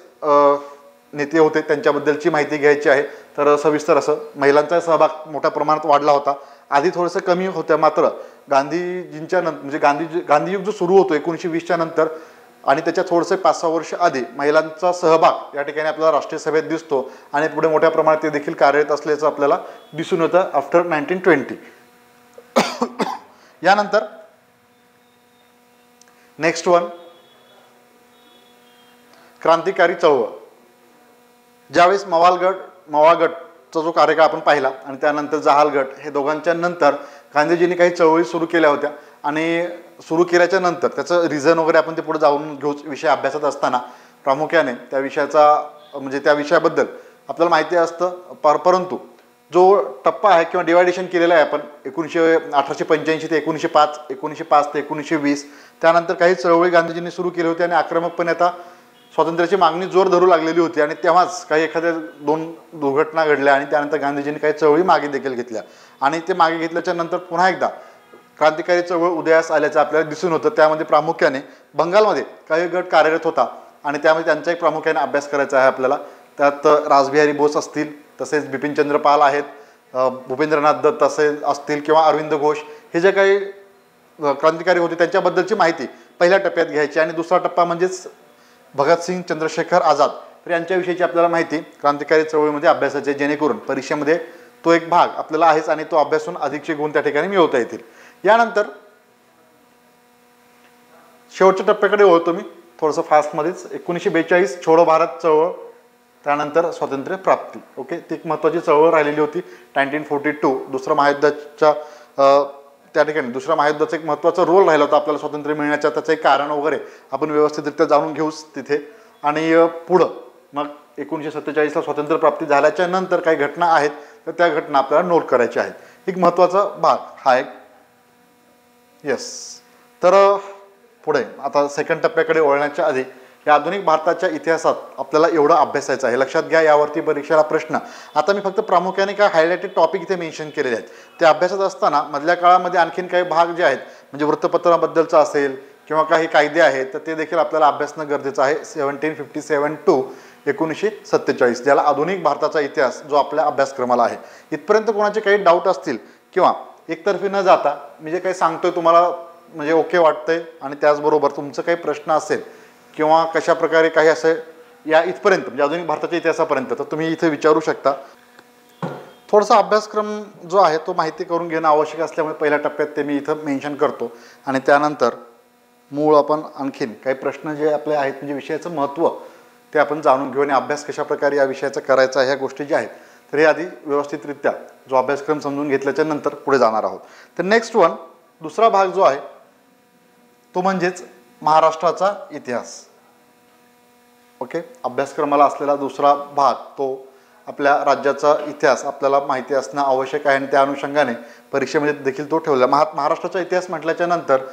नेते होते, त्यांच्याबद्दलची माहिती घ्यायची आहे. तर सविस्तर असं महिलांचा सहभाग मोठ्या प्रमाणात वाढला होता. आधी थोडंसं कमी होतं, मात्र गांधीजींच्या नंतर म्हणजे गांधीयुग जो सुरू होतो 1920च्या नंतर आणि त्याच्या थोडंसं 5-6 वर्ष आधी महिलांचा सहभाग या ठिकाणी आपल्याला राष्ट्रीय सभेत दिसतो आणि पुढे मोठ्या प्रमाणात ते देखील कार्यरत असल्याचं आपल्याला दिसून येतं आफ्टर 1920. यानंतर नेक्स्ट वन, क्रांतिकारी चळवळ. ज्यावेळेस मवाळ गटचा जो कार्यकाळ आपण पाहिला आणि त्यानंतर जहाल गट, हे दोघांच्या नंतर गांधीजींनी काही चळवळी सुरू केल्या होत्या आणि सुरू केल्याच्या नंतर त्याचं रिझन वगैरे आपण ते पुढे जाऊन घेऊ. विषय अभ्यासात असताना प्रामुख्याने त्या विषयाचा म्हणजे त्या विषयाबद्दल आपल्याला माहिती असतं. परंतु जो टप्पा आहे किंवा डिवायडेशन केलेलं आहे आपण 1885 ते 1905, 1905 ते 1920, त्यानंतर काही चळवळी गांधीजींनी सुरू केली होती आणि आक्रमकपणे आता स्वातंत्र्याची मागणी जोर धरू लागलेली होती आणि तेव्हाच काही एखाद्या 2 दुर्घटना घडल्या आणि त्यानंतर गांधीजींनी काही चळवळी मागे देखील घेतल्या आणि ते मागे घेतल्याच्या नंतर पुन्हा एकदा क्रांतिकारी चळवळ उदयास आल्याचं आपल्याला दिसून होतं. त्यामध्ये प्रामुख्याने बंगालमध्ये काही गट कार्यरत होता आणि त्यामध्ये त्यांचा एक प्रामुख्याने अभ्यास करायचा आहे आपल्याला. त्यात रासबिहारी बोस असतील, तसेच बिपिनचंद्र पाल आहेत, भूपेंद्रनाथ दत्त असे असतील किंवा अरविंद घोष, हे जे काही क्रांतिकारी होते त्यांच्याबद्दलची माहिती पहिल्या टप्प्यात घ्यायची. आणि दुसरा टप्पा म्हणजेच भगतसिंग, चंद्रशेखर आझाद, तर यांच्याविषयीची आपल्याला माहिती क्रांतिकारी चळवळीमध्ये अभ्यासाची, जेणेकरून परीक्षेमध्ये तो एक भाग आपल्याला आहेच आणि तो अभ्यासून अधिकचे गुण त्या ठिकाणी मिळवता येतील. यानंतर शेवटच्या टप्प्याकडे वळतो मी थोडंसं फास्टमध्येच. 1942 छोडो भारत चळवळ, त्यानंतर स्वातंत्र्य प्राप्ती. ओके, ती एक महत्त्वाची चळवळ राहिलेली होती. 1942 दुसऱ्या महायुद्धाच्या त्या ठिकाणी दुसऱ्या महायुद्धाचा एक महत्त्वाचा रोल राहिला होता आपल्याला स्वातंत्र्य मिळण्याचा. त्याचं एक कारण वगैरे आपण व्यवस्थितरित्या जाणून घेऊच तिथे. आणि पुढं मग 1947ला स्वातंत्र्य प्राप्ती झाल्याच्या नंतर काही घटना आहेत तर त्या घटना आपल्याला नोट करायच्या आहेत. एक महत्त्वाचा भाग हा एक. येस, तर पुढे आता सेकंड टप्प्याकडे वळण्याच्या आधी या आधुनिक भारताच्या इतिहासात आपल्याला एवढं अभ्यासायचं आहे. लक्षात घ्या, यावरती परीक्षेला प्रश्न. आता मी फक्त प्रामुख्याने काय हायलाइटेड टॉपिक इथे मेन्शन केलेले आहेत. ते अभ्यासात असताना मधल्या काळामध्ये आणखीन काही भाग जे आहेत म्हणजे वृत्तपत्राबद्दलचं असेल किंवा काही कायदे आहेत तर ते देखील आपल्याला अभ्यासणं गरजेचं आहे. 1757 to 1947, ज्याला आधुनिक भारताचा इतिहास जो आपल्या अभ्यासक्रमाला आहे. इथपर्यंत कोणाचे काही डाऊट असतील किंवा एकतर्फी न जाता मी जे काही सांगतोय तुम्हाला म्हणजे ओके वाटतंय आणि त्याचबरोबर तुमचं काही प्रश्न असेल किंवा कशा प्रकारे काही असे या इथपर्यंत म्हणजे आधुनिक भारताच्या इतिहासापर्यंत तर तुम्ही इथे विचारू शकता. थोडासा अभ्यासक्रम जो आहे तो माहिती करून घेणं आवश्यक असल्यामुळे पहिल्या टप्प्यात ते मी इथं मेन्शन करतो आणि त्यानंतर मूळ आपण आणखीन काही प्रश्न जे आपले आहेत म्हणजे विषयाचं महत्त्व ते आपण जाणून घेऊ आणि अभ्यास कशा प्रकारे या विषयाचा करायचा ह्या गोष्टी ज्या आहेत तर हे आधी व्यवस्थितरित्या जो अभ्यासक्रम समजून घेतल्याच्या नंतर पुढे जाणार आहोत. तर नेक्स्ट वन दुसरा भाग जो आहे तो म्हणजेच महाराष्ट्राचा इतिहास. ओके, अभ्यासक्रमाला असलेला दुसरा भाग तो आपल्या राज्याचा इतिहास आपल्याला माहिती असणं आवश्यक आहे आणि त्या अनुषंगाने परीक्षेमध्ये देखील तो ठेवला. महाराष्ट्राचा इतिहास म्हटल्याच्या नंतर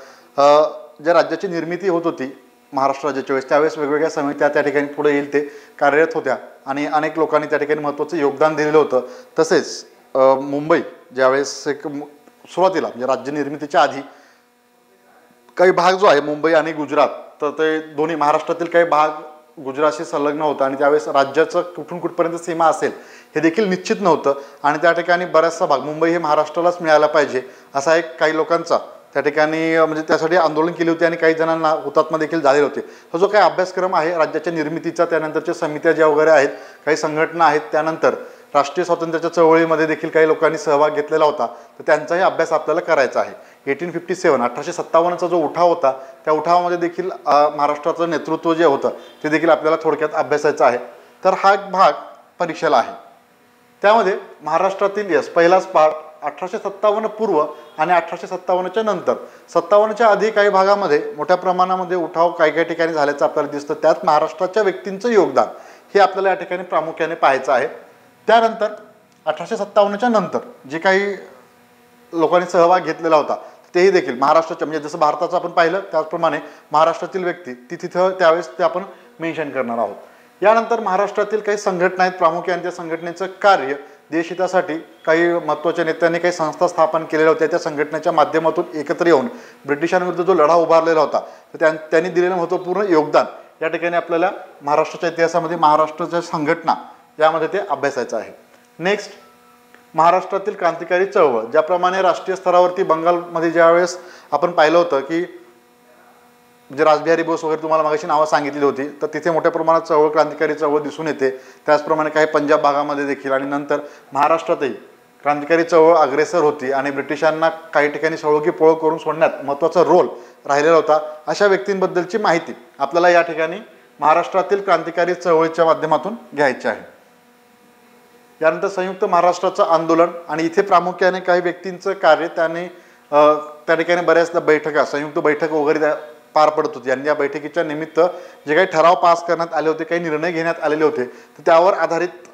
ज्या राज्याची निर्मिती होत होती महाराष्ट्र राज्याच्या वेळेस त्यावेळेस वेगवेगळ्या समित्या त्या ठिकाणी पुढे येईल ते कार्यरत होत्या आणि अनेक लोकांनी त्या ठिकाणी महत्त्वाचं योगदान दिलेलं होतं. तसेच मुंबई ज्यावेळेस एक सुरुवातीला म्हणजे राज्य निर्मितीच्या आधी काही भाग जो आहे मुंबई आणि गुजरात तर ते दोन्ही महाराष्ट्रातील काही भाग गुजरातशी संलग्न होता आणि त्यावेळेस राज्याचं कुठून कुठपर्यंत सीमा असेल हे देखील निश्चित नव्हतं आणि त्या ठिकाणी बराचसा भाग मुंबई हे महाराष्ट्रालाच मिळायला पाहिजे असा एक काही लोकांचा त्या ठिकाणी म्हणजे त्यासाठी आंदोलन केली होती आणि काही जणांना हुतात्मा देखील झालेले होते. हा जो काही अभ्यासक्रम आहे राज्याच्या निर्मितीचा त्यानंतरच्या समित्या ज्या वगैरे आहेत काही संघटना आहेत त्यानंतर राष्ट्रीय स्वातंत्र्याच्या चळवळीमध्ये देखील काही लोकांनी सहभाग घेतलेला होता तर त्यांचाही अभ्यास आपल्याला करायचा आहे. 1857 जो उठाव होता त्या उठावामध्ये देखील महाराष्ट्राचं नेतृत्व जे होतं ते देखील आपल्याला थोडक्यात अभ्यासायचं आहे. तर हा भाग परीक्षेला आहे. त्यामध्ये महाराष्ट्रातील पहिलाच पार्ट 1857 पूर्व आणि 1857च्या नंतर 57च्या आधी काही भागामध्ये मोठ्या प्रमाणामध्ये उठाव काही ठिकाणी झाल्याचं आपल्याला दिसतं. त्यात महाराष्ट्राच्या व्यक्तींचं योगदान हे आपल्याला या ठिकाणी प्रामुख्याने पाहायचं आहे. त्यानंतर 1857च्या नंतर जे काही लोकांनी सहभाग घेतलेला होता तेही देखील महाराष्ट्राच्या म्हणजे जसं भारताचं आपण पाहिलं त्याचप्रमाणे महाराष्ट्रातील व्यक्ती ती तिथं त्यावेळेस ते आपण मेन्शन करणार आहोत. यानंतर महाराष्ट्रातील काही संघटना आहेत प्रामुख्याने त्या संघटनेचं कार्य देशहितासाठी काही महत्त्वाच्या नेत्यांनी काही संस्था स्थापन केलेल्या होत्या. त्या संघटनेच्या माध्यमातून एकत्र येऊन ब्रिटिशांविरुद्ध जो लढा उभारलेला होता तर त्यांनी दिलेलं महत्त्वपूर्ण योगदान या ठिकाणी आपल्याला महाराष्ट्राच्या इतिहासामध्ये महाराष्ट्राच्या संघटना यामध्ये ते अभ्यासायचं आहे. नेक्स्ट महाराष्ट्रातील क्रांतिकारी चळवळ ज्याप्रमाणे राष्ट्रीय स्तरावरती बंगालमध्ये ज्यावेळेस आपण पाहिलं होतं की म्हणजे रासबिहारी बोस वगैरे तुम्हाला मागाशी नावं सांगितली होती तर तिथे मोठ्या प्रमाणात चळवळ क्रांतिकारी चळवळ दिसून येते. त्याचप्रमाणे काही पंजाब भागामध्ये देखील आणि नंतर महाराष्ट्रातही क्रांतिकारी चळवळ अग्रेसर होती आणि ब्रिटिशांना काही ठिकाणी सळोगी पळ करून सोडण्यात महत्त्वाचा रोल राहिलेला होता. अशा व्यक्तींबद्दलची माहिती आपल्याला या ठिकाणी महाराष्ट्रातील क्रांतिकारी चळवळीच्या माध्यमातून घ्यायची आहे. यानंतर संयुक्त महाराष्ट्राचं आंदोलन आणि इथे प्रामुख्याने काही व्यक्तींचं कार्य त्याने त्या ठिकाणी बऱ्याचदा बैठका संयुक्त बैठक वगैरे पार पडत होती आणि या बैठकीच्या निमित्त जे काही ठराव पास करण्यात आले होते काही निर्णय घेण्यात आलेले होते तर त्यावर आधारित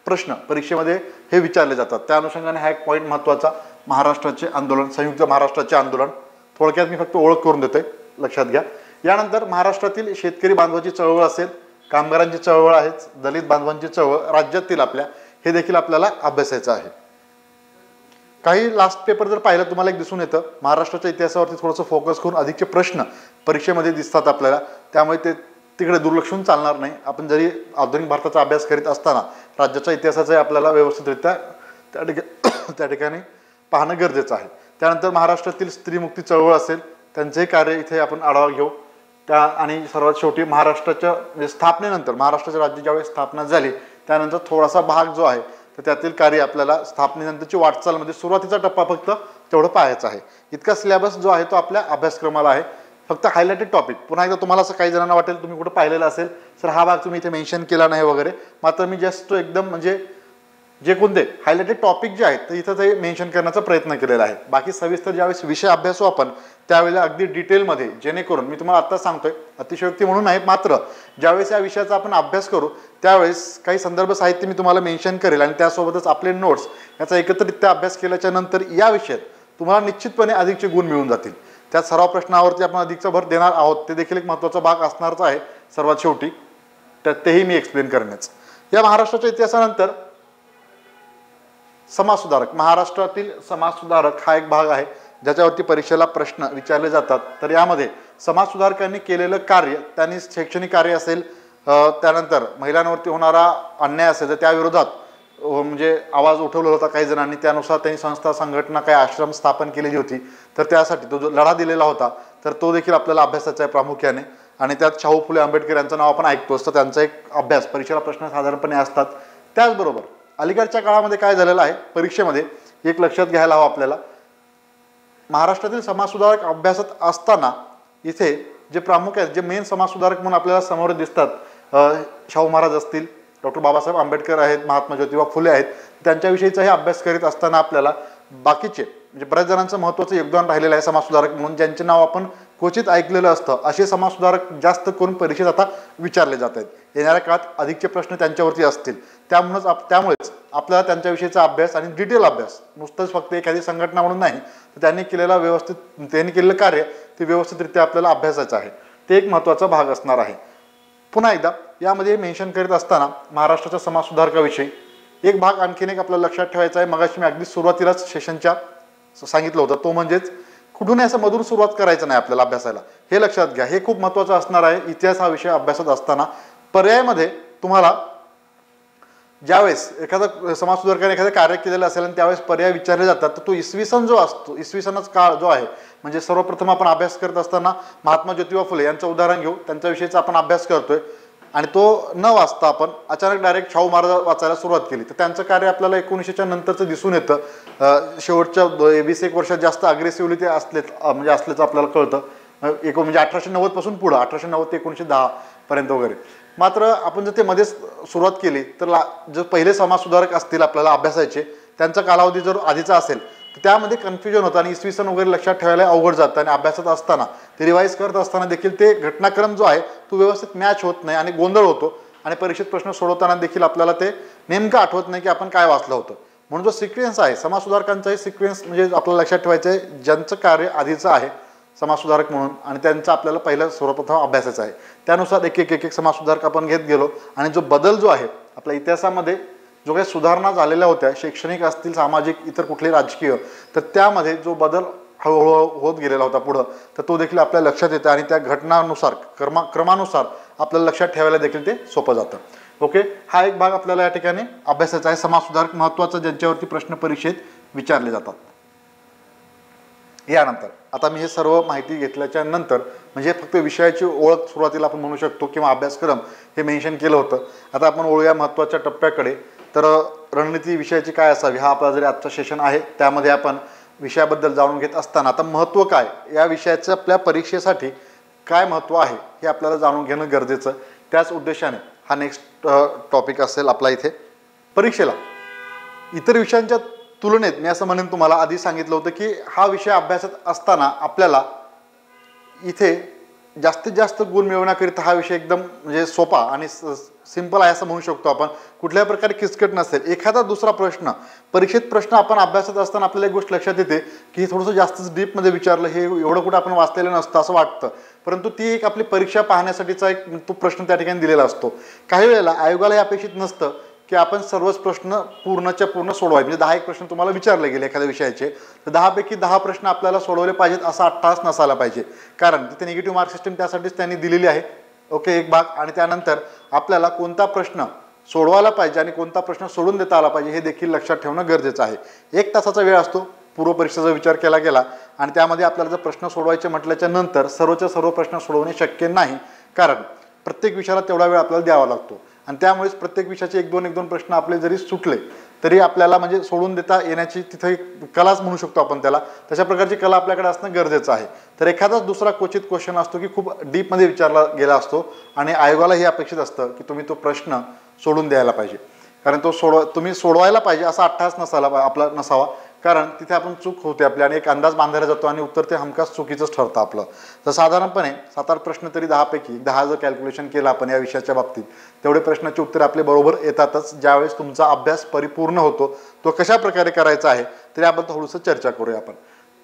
प्रश्न परीक्षेमध्ये हे विचारले जातात. त्या अनुषंगाने हा एक पॉईंट महत्त्वाचा महाराष्ट्राचे आंदोलन संयुक्त महाराष्ट्राचे आंदोलन थोडक्यात मी फक्त ओळख करून देतोय लक्षात घ्या. यानंतर महाराष्ट्रातील शेतकरी बांधवाची चळवळ असेल कामगारांची चळवळ आहेच दलित बांधवांची चळवळ राज्यातील आपल्या हे देखील आपल्याला अभ्यासायचं आहे. काही लास्ट पेपर जर पाहिलं तुम्हाला एक दिसून येतं महाराष्ट्राच्या इतिहासावरती थोडंसं फोकस करून अधिकचे प्रश्न परीक्षेमध्ये दिसतात आपल्याला त्यामुळे ते तिकडे दुर्लक्षून चालणार नाही. आपण जरी आधुनिक भारताचा अभ्यास करीत असताना राज्याच्या इतिहासाचाही आपल्याला व्यवस्थितरित्या त्या ठिकाणी पाहणं गरजेचं आहे. त्यानंतर महाराष्ट्रातील स्त्रीमुक्ती चळवळ असेल त्यांचंही कार्य इथे आपण आढावा घेऊ. त्या आणि सर्वात शेवटी महाराष्ट्राच्या म्हणजे स्थापनेनंतर महाराष्ट्राचे राज्य ज्यावेळी स्थापना झाली त्यानंतर थोडासा भाग जो आहे तर त्यातील कार्य आपल्याला स्थापनेनंतरची वाटचालमध्ये सुरुवातीचा टप्पा फक्त तेवढं पाहायचं आहे. इतका सिलेबस जो आहे तो आपल्या अभ्यासक्रमाला आहे. फक्त हायलाइटेड टॉपिक पुन्हा एकदा तुम्हाला असं काही जणांना वाटेल तुम्ही कुठं पाहिलेलं असेल सर हा भाग तुम्ही इथे मेन्शन केला नाही वगैरे मात्र मी जस्ट तो एकदम म्हणजे जे कोणते हायलाइटेड टॉपिक जे आहेत तर इथं ते मेन्शन करण्याचा प्रयत्न केलेला आहे. बाकी सविस्तर ज्यावेळेस विषय अभ्यासू आपण त्यावेळेला अगदी डिटेलमध्ये जेणेकरून मी तुम्हाला आत्ता सांगतोय अतिशयोक्ती म्हणून नाही मात्र ज्यावेळेस या विषयाचा आपण अभ्यास करू त्यावेळेस काही संदर्भ साहित्य मी तुम्हाला मेन्शन करेल आणि त्यासोबतच आपले नोट्स याचा एकत्रितरित्या अभ्यास केल्याच्या नंतर या विषयात तुम्हाला निश्चितपणे अधिकचे गुण मिळून जातील. त्या सराव प्रश्नावरती आपण अधिकचा भर देणार आहोत ते देखील एक महत्त्वाचा भाग असणारच आहे. सर्वात शेवटी तर तेही मी एक्सप्लेन करण्याच. या महाराष्ट्राच्या इतिहासानंतर समाजसुधारक महाराष्ट्रातील समाजसुधारक हा एक भाग आहे ज्याच्यावरती परीक्षेला प्रश्न विचारले जातात. तर यामध्ये समाजसुधारकांनी केलेलं कार्य त्यांनी शैक्षणिक कार्य असेल त्यानंतर महिलांवरती होणारा अन्याय असेल तर त्या विरोधात म्हणजे आवाज उठवलेला होता काही जणांनी, त्यानुसार त्यांनी संस्था संघटना काही आश्रम स्थापन केलेली होती. तर त्यासाठी तो जो लढा दिलेला होता तर तो देखील आपल्याला अभ्यासाचा आहे प्रामुख्याने. आणि त्यात शाहू फुले आंबेडकर यांचं नाव आपण ऐकतोच, तर त्यांचा एक अभ्यास परीक्षेला प्रश्न साधारणपणे असतात. त्याचबरोबर अलीकडच्या काळामध्ये काय झालेलं आहे परीक्षेमध्ये एक लक्षात घ्यायला हवं आपल्याला, महाराष्ट्रातील समाजसुधारक अभ्यासात असताना इथे जे प्रामुख्याने जे मेन समाजसुधारक म्हणून आपल्याला समोर दिसतात, शाहू महाराज असतील, डॉक्टर बाबासाहेब आंबेडकर आहेत, महात्मा ज्योतिबा फुले आहेत, त्यांच्याविषयीचाही अभ्यास करीत असताना आपल्याला बाकीचे म्हणजे बऱ्याच जणांचं महत्त्वाचं योगदान राहिलेलं आहे समाजसुधारक म्हणून, ज्यांचे नाव आपण क्वचित ऐकलेलं असतं, असे समाजसुधारक जास्त करून परीक्षेत आता विचारले जात आहेत. येणाऱ्या काळात अधिकचे प्रश्न त्यांच्यावरती असतील. त्यामुळेच आपल्याला त्यांच्याविषयीचा अभ्यास आणि डिटेल अभ्यास, नुसतंच फक्त एखादी संघटना म्हणून नाही, तर त्यांनी केलेलं कार्य ते व्यवस्थितरित्या आपल्याला अभ्यासाचं आहे. ते एक महत्त्वाचा भाग असणार आहे. पुन्हा एकदा यामध्ये मेन्शन करीत असताना महाराष्ट्राच्या समाजसुधारकाविषयी एक भाग आणखीन एक आपल्याला लक्षात ठेवायचा आहे. मगाशी मी अगदी सुरुवातीलाच सेशनच्या सांगितलं होतं, तो म्हणजेच कुठूनही असं मधून सुरुवात करायचं नाही आपल्याला अभ्यासाला, हे लक्षात घ्या. हे खूप महत्त्वाचं असणार आहे. इतिहास हा विषय अभ्यासत असताना पर्यायामध्ये तुम्हाला ज्यावेळेस एखादा समाजसुधारकाने एखादं कार्य केलेलं असेल आणि त्यावेळेस पर्याय विचारले जातात, तर तो इसवी सन जो असतो, इसवी सनच काळ जो आहे, म्हणजे सर्वप्रथम आपण अभ्यास करत असताना महात्मा ज्योतिबा फुले यांचं उदाहरण घेऊ, त्यांच्याविषयीचा आपण अभ्यास करतोय आणि तो न वाचता आपण अचानक डायरेक्ट शाहू महाराज वाचायला सुरुवात केली, तर त्यांचं कार्य आपल्याला 1900च्या नंतरचं दिसून येतं. शेवटच्या 20-1 वर्षात जास्त अग्रेसिव्हली ते असल्याचं आपल्याला कळतं. म्हणजे 1890 पासून पुढं 1890 ते 1910 पर्यंत वगैरे. मात्र आपण जर ते मध्येच सुरुवात केली तर जर पहिले समाजसुधारक असतील आपल्याला अभ्यासाचे, त्यांचा कालावधी जर आधीचा असेल तर त्यामध्ये कन्फ्युजन होतं आणि इसवी सन वगैरे लक्षात ठेवायला अवघड जातं. आणि अभ्यासात असताना ते रिवाईज करत असताना देखील ते घटनाक्रम जो आहे तो व्यवस्थित मॅच होत नाही आणि गोंधळ होतो. आणि परीक्षेत प्रश्न सोडवताना देखील आपल्याला ते नेमकं आठवत नाही की आपण काय वाचलं होतं. म्हणून जो सिक्वेन्स आहे समाजसुधारकांचाही सिक्वेन्स म्हणजे आपल्याला लक्षात ठेवायचं आहे, ज्यांचं कार्य आधीचं आहे समाजसुधारक म्हणून आणि त्यांचा आपल्याला पहिलं सर्वप्रथम अभ्यासाचा आहे. त्यानुसार एक एक समाजसुधारक आपण घेत गेलो आणि जो बदल जो आहे आपल्या इतिहासामध्ये, जो काही सुधारणा झालेल्या होत्या, शैक्षणिक असतील, सामाजिक, इतर कुठले राजकीय, तर त्यामध्ये जो बदल हळूहळू होत गेलेला होता पुढं, तर तो देखील आपल्या लक्षात येतं आणि त्या घटनानुसार क्रमानुसार आपल्याला लक्षात ठेवायला देखील ते सोपं जातं. ओके, हा एक भाग आपल्याला या ठिकाणी अभ्यासाचा आहे. समाजसुधारक महत्त्वाचं, ज्यांच्यावरती प्रश्न परीक्षेत विचारले जातात. यानंतर आता मी हे सर्व माहिती घेतल्याच्या नंतर म्हणजे फक्त विषयाची ओळख सुरुवातीला आपण म्हणू शकतो किंवा अभ्यासक्रम हे मेन्शन केलं होतं. आता आपण वळूया महत्त्वाच्या टप्प्याकडे. तर रणनीती विषयाची काय असावी हा आपला जरी आजचा सेशन आहे, त्यामध्ये आपण विषयाबद्दल जाणून घेत असताना आता महत्त्व काय, या विषयाचं आपल्या परीक्षेसाठी काय महत्त्व आहे हे आपल्याला जाणून घेणं गरजेचं. त्याच उद्देशाने हा नेक्स्ट टॉपिक असेल आपला इथे. परीक्षेला इतर विषयांच्या तुलनेत मी असं म्हणेन, तुम्हाला आधी सांगितलं होतं की हा विषय अभ्यासात असताना आपल्याला इथे जास्तीत जास्त गुण मिळवण्याकरिता हा विषय एकदम म्हणजे सोपा आणि सिंपल आहे असं म्हणू शकतो आपण. कुठल्याही प्रकारे किचकट नसेल. एखादा दुसरा परीक्षेत प्रश्न आपण अभ्यासात असताना आपल्याला एक गोष्ट लक्षात येते की हे थोडंसं जास्तच डीपमध्ये विचारलं, हे एवढं कुठं आपण वाचलेलं नसतं असं वाटतं, परंतु ती एक आपली परीक्षा पाहण्यासाठीचा एक तो प्रश्न त्या ठिकाणी दिलेला असतो. काही वेळेला आयोगाला हे अपेक्षित नसतं की आपण सर्वच प्रश्न पूर्णच्या पूर्ण सोडवायचे. म्हणजे 10 प्रश्न तुम्हाला विचारले गेले एखाद्या विषयाचे, तर 10 पैकी 10 प्रश्न आपल्याला सोडवले पाहिजेत असा अट्टाहास नसायला पाहिजे, कारण तिथे निगेटिव्ह मार्क सिस्टीम त्यासाठीच त्यांनी दिलेली आहे. ओके, एक भाग. आणि त्यानंतर आपल्याला कोणता प्रश्न सोडवायला पाहिजे आणि कोणता प्रश्न सोडून देता आला पाहिजे हे देखील लक्षात ठेवणं गरजेचं आहे. 1 तासाचा वेळ असतो पूर्वपरीक्षेचा विचार केला गेला आणि त्यामध्ये आपल्याला जर प्रश्न सोडवायचे म्हटल्याच्या नंतर सर्वच्या सर्व प्रश्न सोडवणे शक्य नाही, कारण प्रत्येक विषयाला तेवढा वेळ आपल्याला द्यावा लागतो. आणि त्यामुळेच प्रत्येक विषयाचे 1-2 प्रश्न आपले जरी सुटले तरी आपल्याला म्हणजे सोडून देता येण्याची तिथे एक कलाच म्हणू शकतो आपण त्याला, तशा प्रकारची कला आपल्याकडे असणं गरजेचं आहे. तर एखादाच दुसरा क्वचित क्वेश्चन असतो की खूप डीपमध्ये विचारला गेला असतो आणि आयोगाला हे अपेक्षित असतं की तुम्ही तो प्रश्न सोडून द्यायला पाहिजे, कारण तो तुम्ही सोडवायला पाहिजे असा अट्टाहास नसावा, कारण तिथे आपण चूक होते आपली आणि एक अंदाज बांधायला जातो आणि उत्तर ते हमखास चुकीचंच ठरतं आपलं. तर साधारणपणे 7-8 प्रश्न तरी 10 पैकी 10 जर कॅल्क्युलेशन केलं आपण या विषयाच्या बाबतीत, तेवढे प्रश्नाचे उत्तर आपले बरोबर येतातच. ज्यावेळेस तुमचा अभ्यास परिपूर्ण होतो तो कशा प्रकारे करायचा आहे तर याबद्दल थोडंसं चर्चा करूया आपण.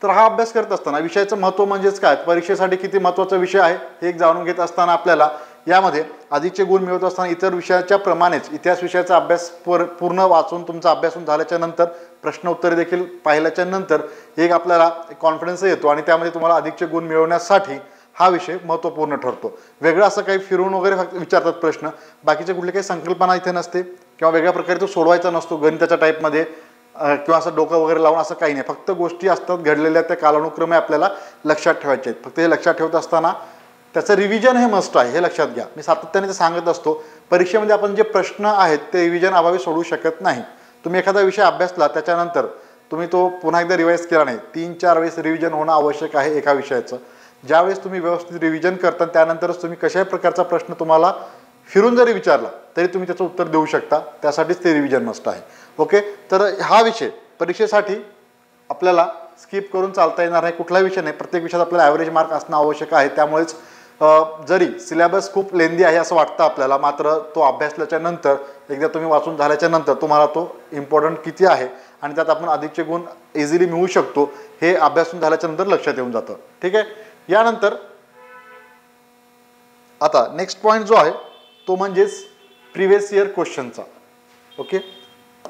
तर हा अभ्यास करत असताना विषयाचं महत्त्व म्हणजेच काय, परीक्षेसाठी किती महत्त्वाचा विषय आहे हे एक जाणून घेत असताना आपल्याला यामध्ये अधिकचे गुण मिळवत असताना इतर विषयाच्या प्रमाणेच इतिहास विषयाचा अभ्यास पूर्ण वाचून तुमचा अभ्यास होऊन झाल्याच्या नंतर प्रश्न उत्तरे देखील पाहिल्याच्या नंतर एक आपल्याला कॉन्फिडन्स येतो आणि त्यामध्ये तुम्हाला अधिकचे गुण मिळवण्यासाठी हा विषय महत्त्वपूर्ण ठरतो. वेगळं असं काही फिरून वगैरे फक्त विचारतात प्रश्न, बाकीचे कुठले काही संकल्पना इथे नसते, किंवा वेगळ्या प्रकारे तो सोडवायचा नसतो गणिताच्या टाईपमध्ये किंवा असं डोकं वगैरे लावून असं काही नाही. फक्त गोष्टी असतात घडलेल्या त्या कालानुक्रमे आपल्याला लक्षात ठेवायचे आहेत. फक्त हे लक्षात ठेवत असताना त्याचं रिव्हिजन हे मस्ट आहे, हे लक्षात घ्या. मी सातत्याने ते सांगत असतो, परीक्षेमध्ये आपण जे प्रश्न आहेत ते रिव्हिजन अभावी सोडवू शकत नाही. तुम्ही एखादा विषय अभ्यासला त्याच्यानंतर तुम्ही तो पुन्हा एकदा रिवाईज केला नाही, 3-4 वेळेस रिव्हिजन होणं आवश्यक आहे एका विषयाचं. ज्यावेळेस तुम्ही व्यवस्थित रिव्हिजन करता त्यानंतरच तुम्ही कशाही प्रकारचा प्रश्न तुम्हाला फिरून जरी विचारला तरी तुम्ही त्याचं उत्तर देऊ शकता. त्यासाठीच ते रिव्हिजन मस्ट आहे. ओके, तर हा विषय परीक्षेसाठी आपल्याला स्किप करून चालता येणार नाही. कुठलाही विषय नाही, प्रत्येक विषयात आपल्याला ॲव्हरेज मार्क असणं आवश्यक आहे. त्यामुळेच जरी सिलेबस खूप लेंदी आहे असं वाटतं आपल्याला, मात्र तो अभ्यासल्याच्या नंतर एकदा तुम्ही वाचून झाल्याच्या नंतर तुम्हाला तो इम्पॉर्टंट किती आहे आणि त्यात आपण अधिकचे गुण इझिली मिळवू शकतो हे अभ्यासून झाल्याच्या नंतर लक्षात येऊन जातं. ठीक आहे. यानंतर आता नेक्स्ट पॉईंट जो आहे तो म्हणजेच प्रिव्हियस इयर क्वेश्चनचा. ओके,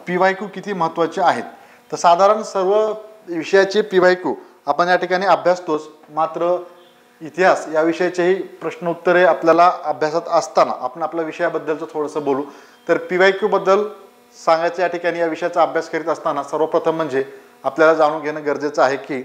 PYQ किती महत्त्वाचे आहेत. तर साधारण सर्व विषयाचे PYQ आपण या ठिकाणी अभ्यासतोच, मात्र इतिहास या विषयाचेही प्रश्न उत्तरे आपल्याला अभ्यासात असताना आपण आपल्या विषयाबद्दलचं थोडंसं बोलू. तर PYQ बद्दल सांगायचं या ठिकाणी, या विषयाचा अभ्यास करीत असताना सर्वप्रथम म्हणजे आपल्याला जाणून घेणं गरजेचं आहे की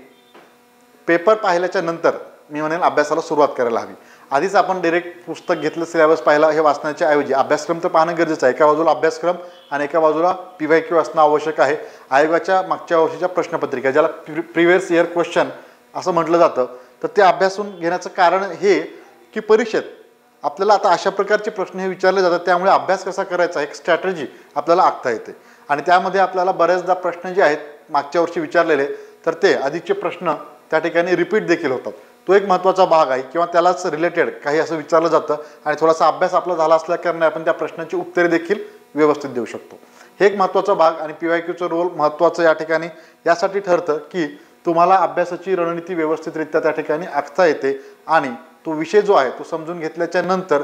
पेपर पाहिल्याच्या नंतर मी म्हणेन अभ्यासाला सुरुवात करायला हवी. आधीच आपण डायरेक्ट पुस्तक घेतलं, सिलेबस पाहिला हे वाचण्याच्या ऐवजी अभ्यासक्रम तर पाहणं गरजेचं आहे. एका बाजूला अभ्यासक्रम आणि एका बाजूला PYQ असणं आवश्यक आहे. आयोगाच्या मागच्या वर्षीच्या प्रश्नपत्रिका, ज्याला प्रिव्हियस इयर क्वेश्चन असं म्हटलं जातं, तर ते अभ्यासून घेण्याचं कारण हे की परीक्षेत आपल्याला आता अशा प्रकारचे प्रश्न हे विचारले जातात, त्यामुळे अभ्यास कसा करायचा एक स्ट्रॅटेजी आपल्याला आखता येते. आणि त्यामध्ये आपल्याला बऱ्याचदा प्रश्न जे आहेत मागच्या वर्षी विचारलेले, तर ते अधिकचे प्रश्न त्या ठिकाणी रिपीट देखील होतात. तो एक महत्त्वाचा भाग आहे, किंवा त्यालाच रिलेटेड काही असं विचारलं जातं आणि थोडासा अभ्यास आपला झाला असल्याकारणे आपण त्या प्रश्नांची उत्तरे देखील व्यवस्थित देऊ शकतो. हे एक महत्त्वाचा भाग. आणि PYQचं रोल महत्त्वाचं या ठिकाणी यासाठी ठरतं की तुम्हाला अभ्यासाची रणनीती व्यवस्थितरित्या त्या ठिकाणी आखता येते आणि तो विषय जो आहे तो समजून घेतल्याच्या नंतर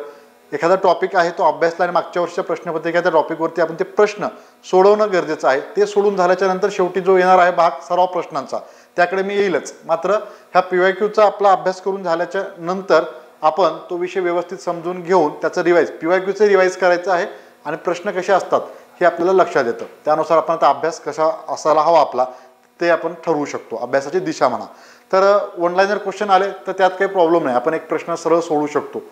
एखादा टॉपिक आहे तो अभ्यासला आणि मागच्या वर्षीच्या प्रश्नपत्रिका त्या टॉपिकवरती आपण ते प्रश्न सोडवणं गरजेचं आहे. ते सोडून झाल्याच्या नंतर शेवटी जो येणार आहे भाग सराव प्रश्नांचा, त्याकडे मी येईलच. मात्र ह्या PYQचा आपला अभ्यास करून झाल्याच्या नंतर आपण तो विषय व्यवस्थित समजून घेऊन त्याचं रिवाईज, PYQचं रिवाईज करायचं आहे आणि प्रश्न कसे असतात हे आपल्याला लक्षात येतं. त्यानुसार आपण आता अभ्यास कसा असायला हवा आपला ते आपण ठरवू शकतो, अभ्यासाची दिशा म्हणा. तर ऑनलाईन क्वेश्चन आले तर त्यात काही प्रॉब्लेम नाही, आपण एक प्रश्न सरळ सोडवू शकतो.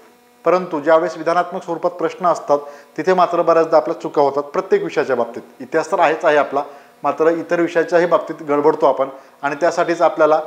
परंतु ज्यावेळेस विधानात्मक स्वरूपात प्रश्न असतात तिथे मात्र बऱ्याचदा आपल्या चुका होतात. प्रत्येक विषयाच्या बाबतीत, इतिहास तर आहेच आहे आपला, मात्र इतर विषयाच्याही बाबतीत गडबडतो आपण. आणि त्यासाठीच आपल्याला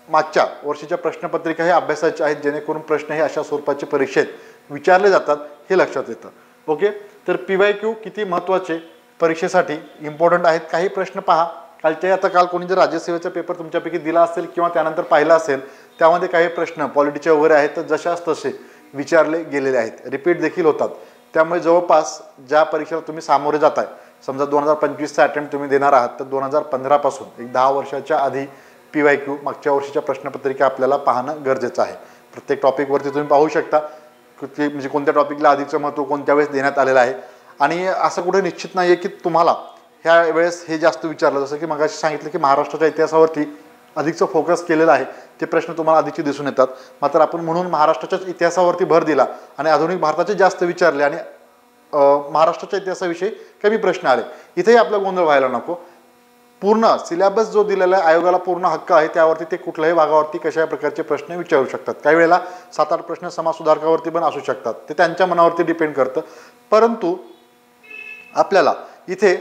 मागच्या वर्षीच्या प्रश्नपत्रिका हे अभ्यासाचे आहेत, जेणेकरून प्रश्न हे अशा स्वरूपाचे परीक्षेत विचारले जातात हे लक्षात येतं. ओके, तर PYQ किती महत्त्वाचे परीक्षेसाठी इम्पॉर्टंट आहेत. काही प्रश्न पहा, काल कोणी जर राज्यसेवेचा पेपर तुमच्यापैकी दिला असेल किंवा त्यानंतर पाहिला असेल, त्यामध्ये काही प्रश्न पॉलिटीचे वगैरे आहेत तर जशाच तसे विचारले गेलेले आहेत, रिपीट देखील होतात. त्यामुळे जवळपास ज्या परीक्षेला तुम्ही सामोरे जाताय, समजा 2025चा अटेम्प्ट तुम्ही देणार आहात, तर 2015 पासून एक 10 वर्षाच्या आधी PYQ मागच्या वर्षीच्या प्रश्नपत्रिका आपल्याला पाहणं गरजेचं आहे. प्रत्येक टॉपिकवरती तुम्ही पाहू शकता की म्हणजे कोणत्या टॉपिकला अधिकचं महत्त्व कोणत्या वेळेस देण्यात आलेलं आहे. आणि असं कुठे निश्चित नाही आहे की तुम्हाला ह्या वेळेस हे जास्त विचारलं, जसं की मगाशी सांगितलं की महाराष्ट्राच्या इतिहासावरती अधिकचं फोकस केलेलं आहे, ते प्रश्न तुम्हाला अधिकचे दिसून येतात. मात्र आपण म्हणून महाराष्ट्राच्याच इतिहासावरती भर दिला आणि आधुनिक भारताचे जास्त विचारले आणि महाराष्ट्राच्या इतिहासाविषयी कमी प्रश्न आले. इथेही आपला गोंधळ व्हायला नको. पूर्ण सिलेबस जो दिलेला आहे, आयोगाला पूर्ण हक्क आहे त्यावरती ते कुठल्याही भागावरती कशा प्रकारचे प्रश्न विचारू शकतात. काही वेळेला 7-8 प्रश्न समाजसुधारकावरती पण असू शकतात, ते त्यांच्या मनावरती डिपेंड करतं. परंतु आपल्याला इथे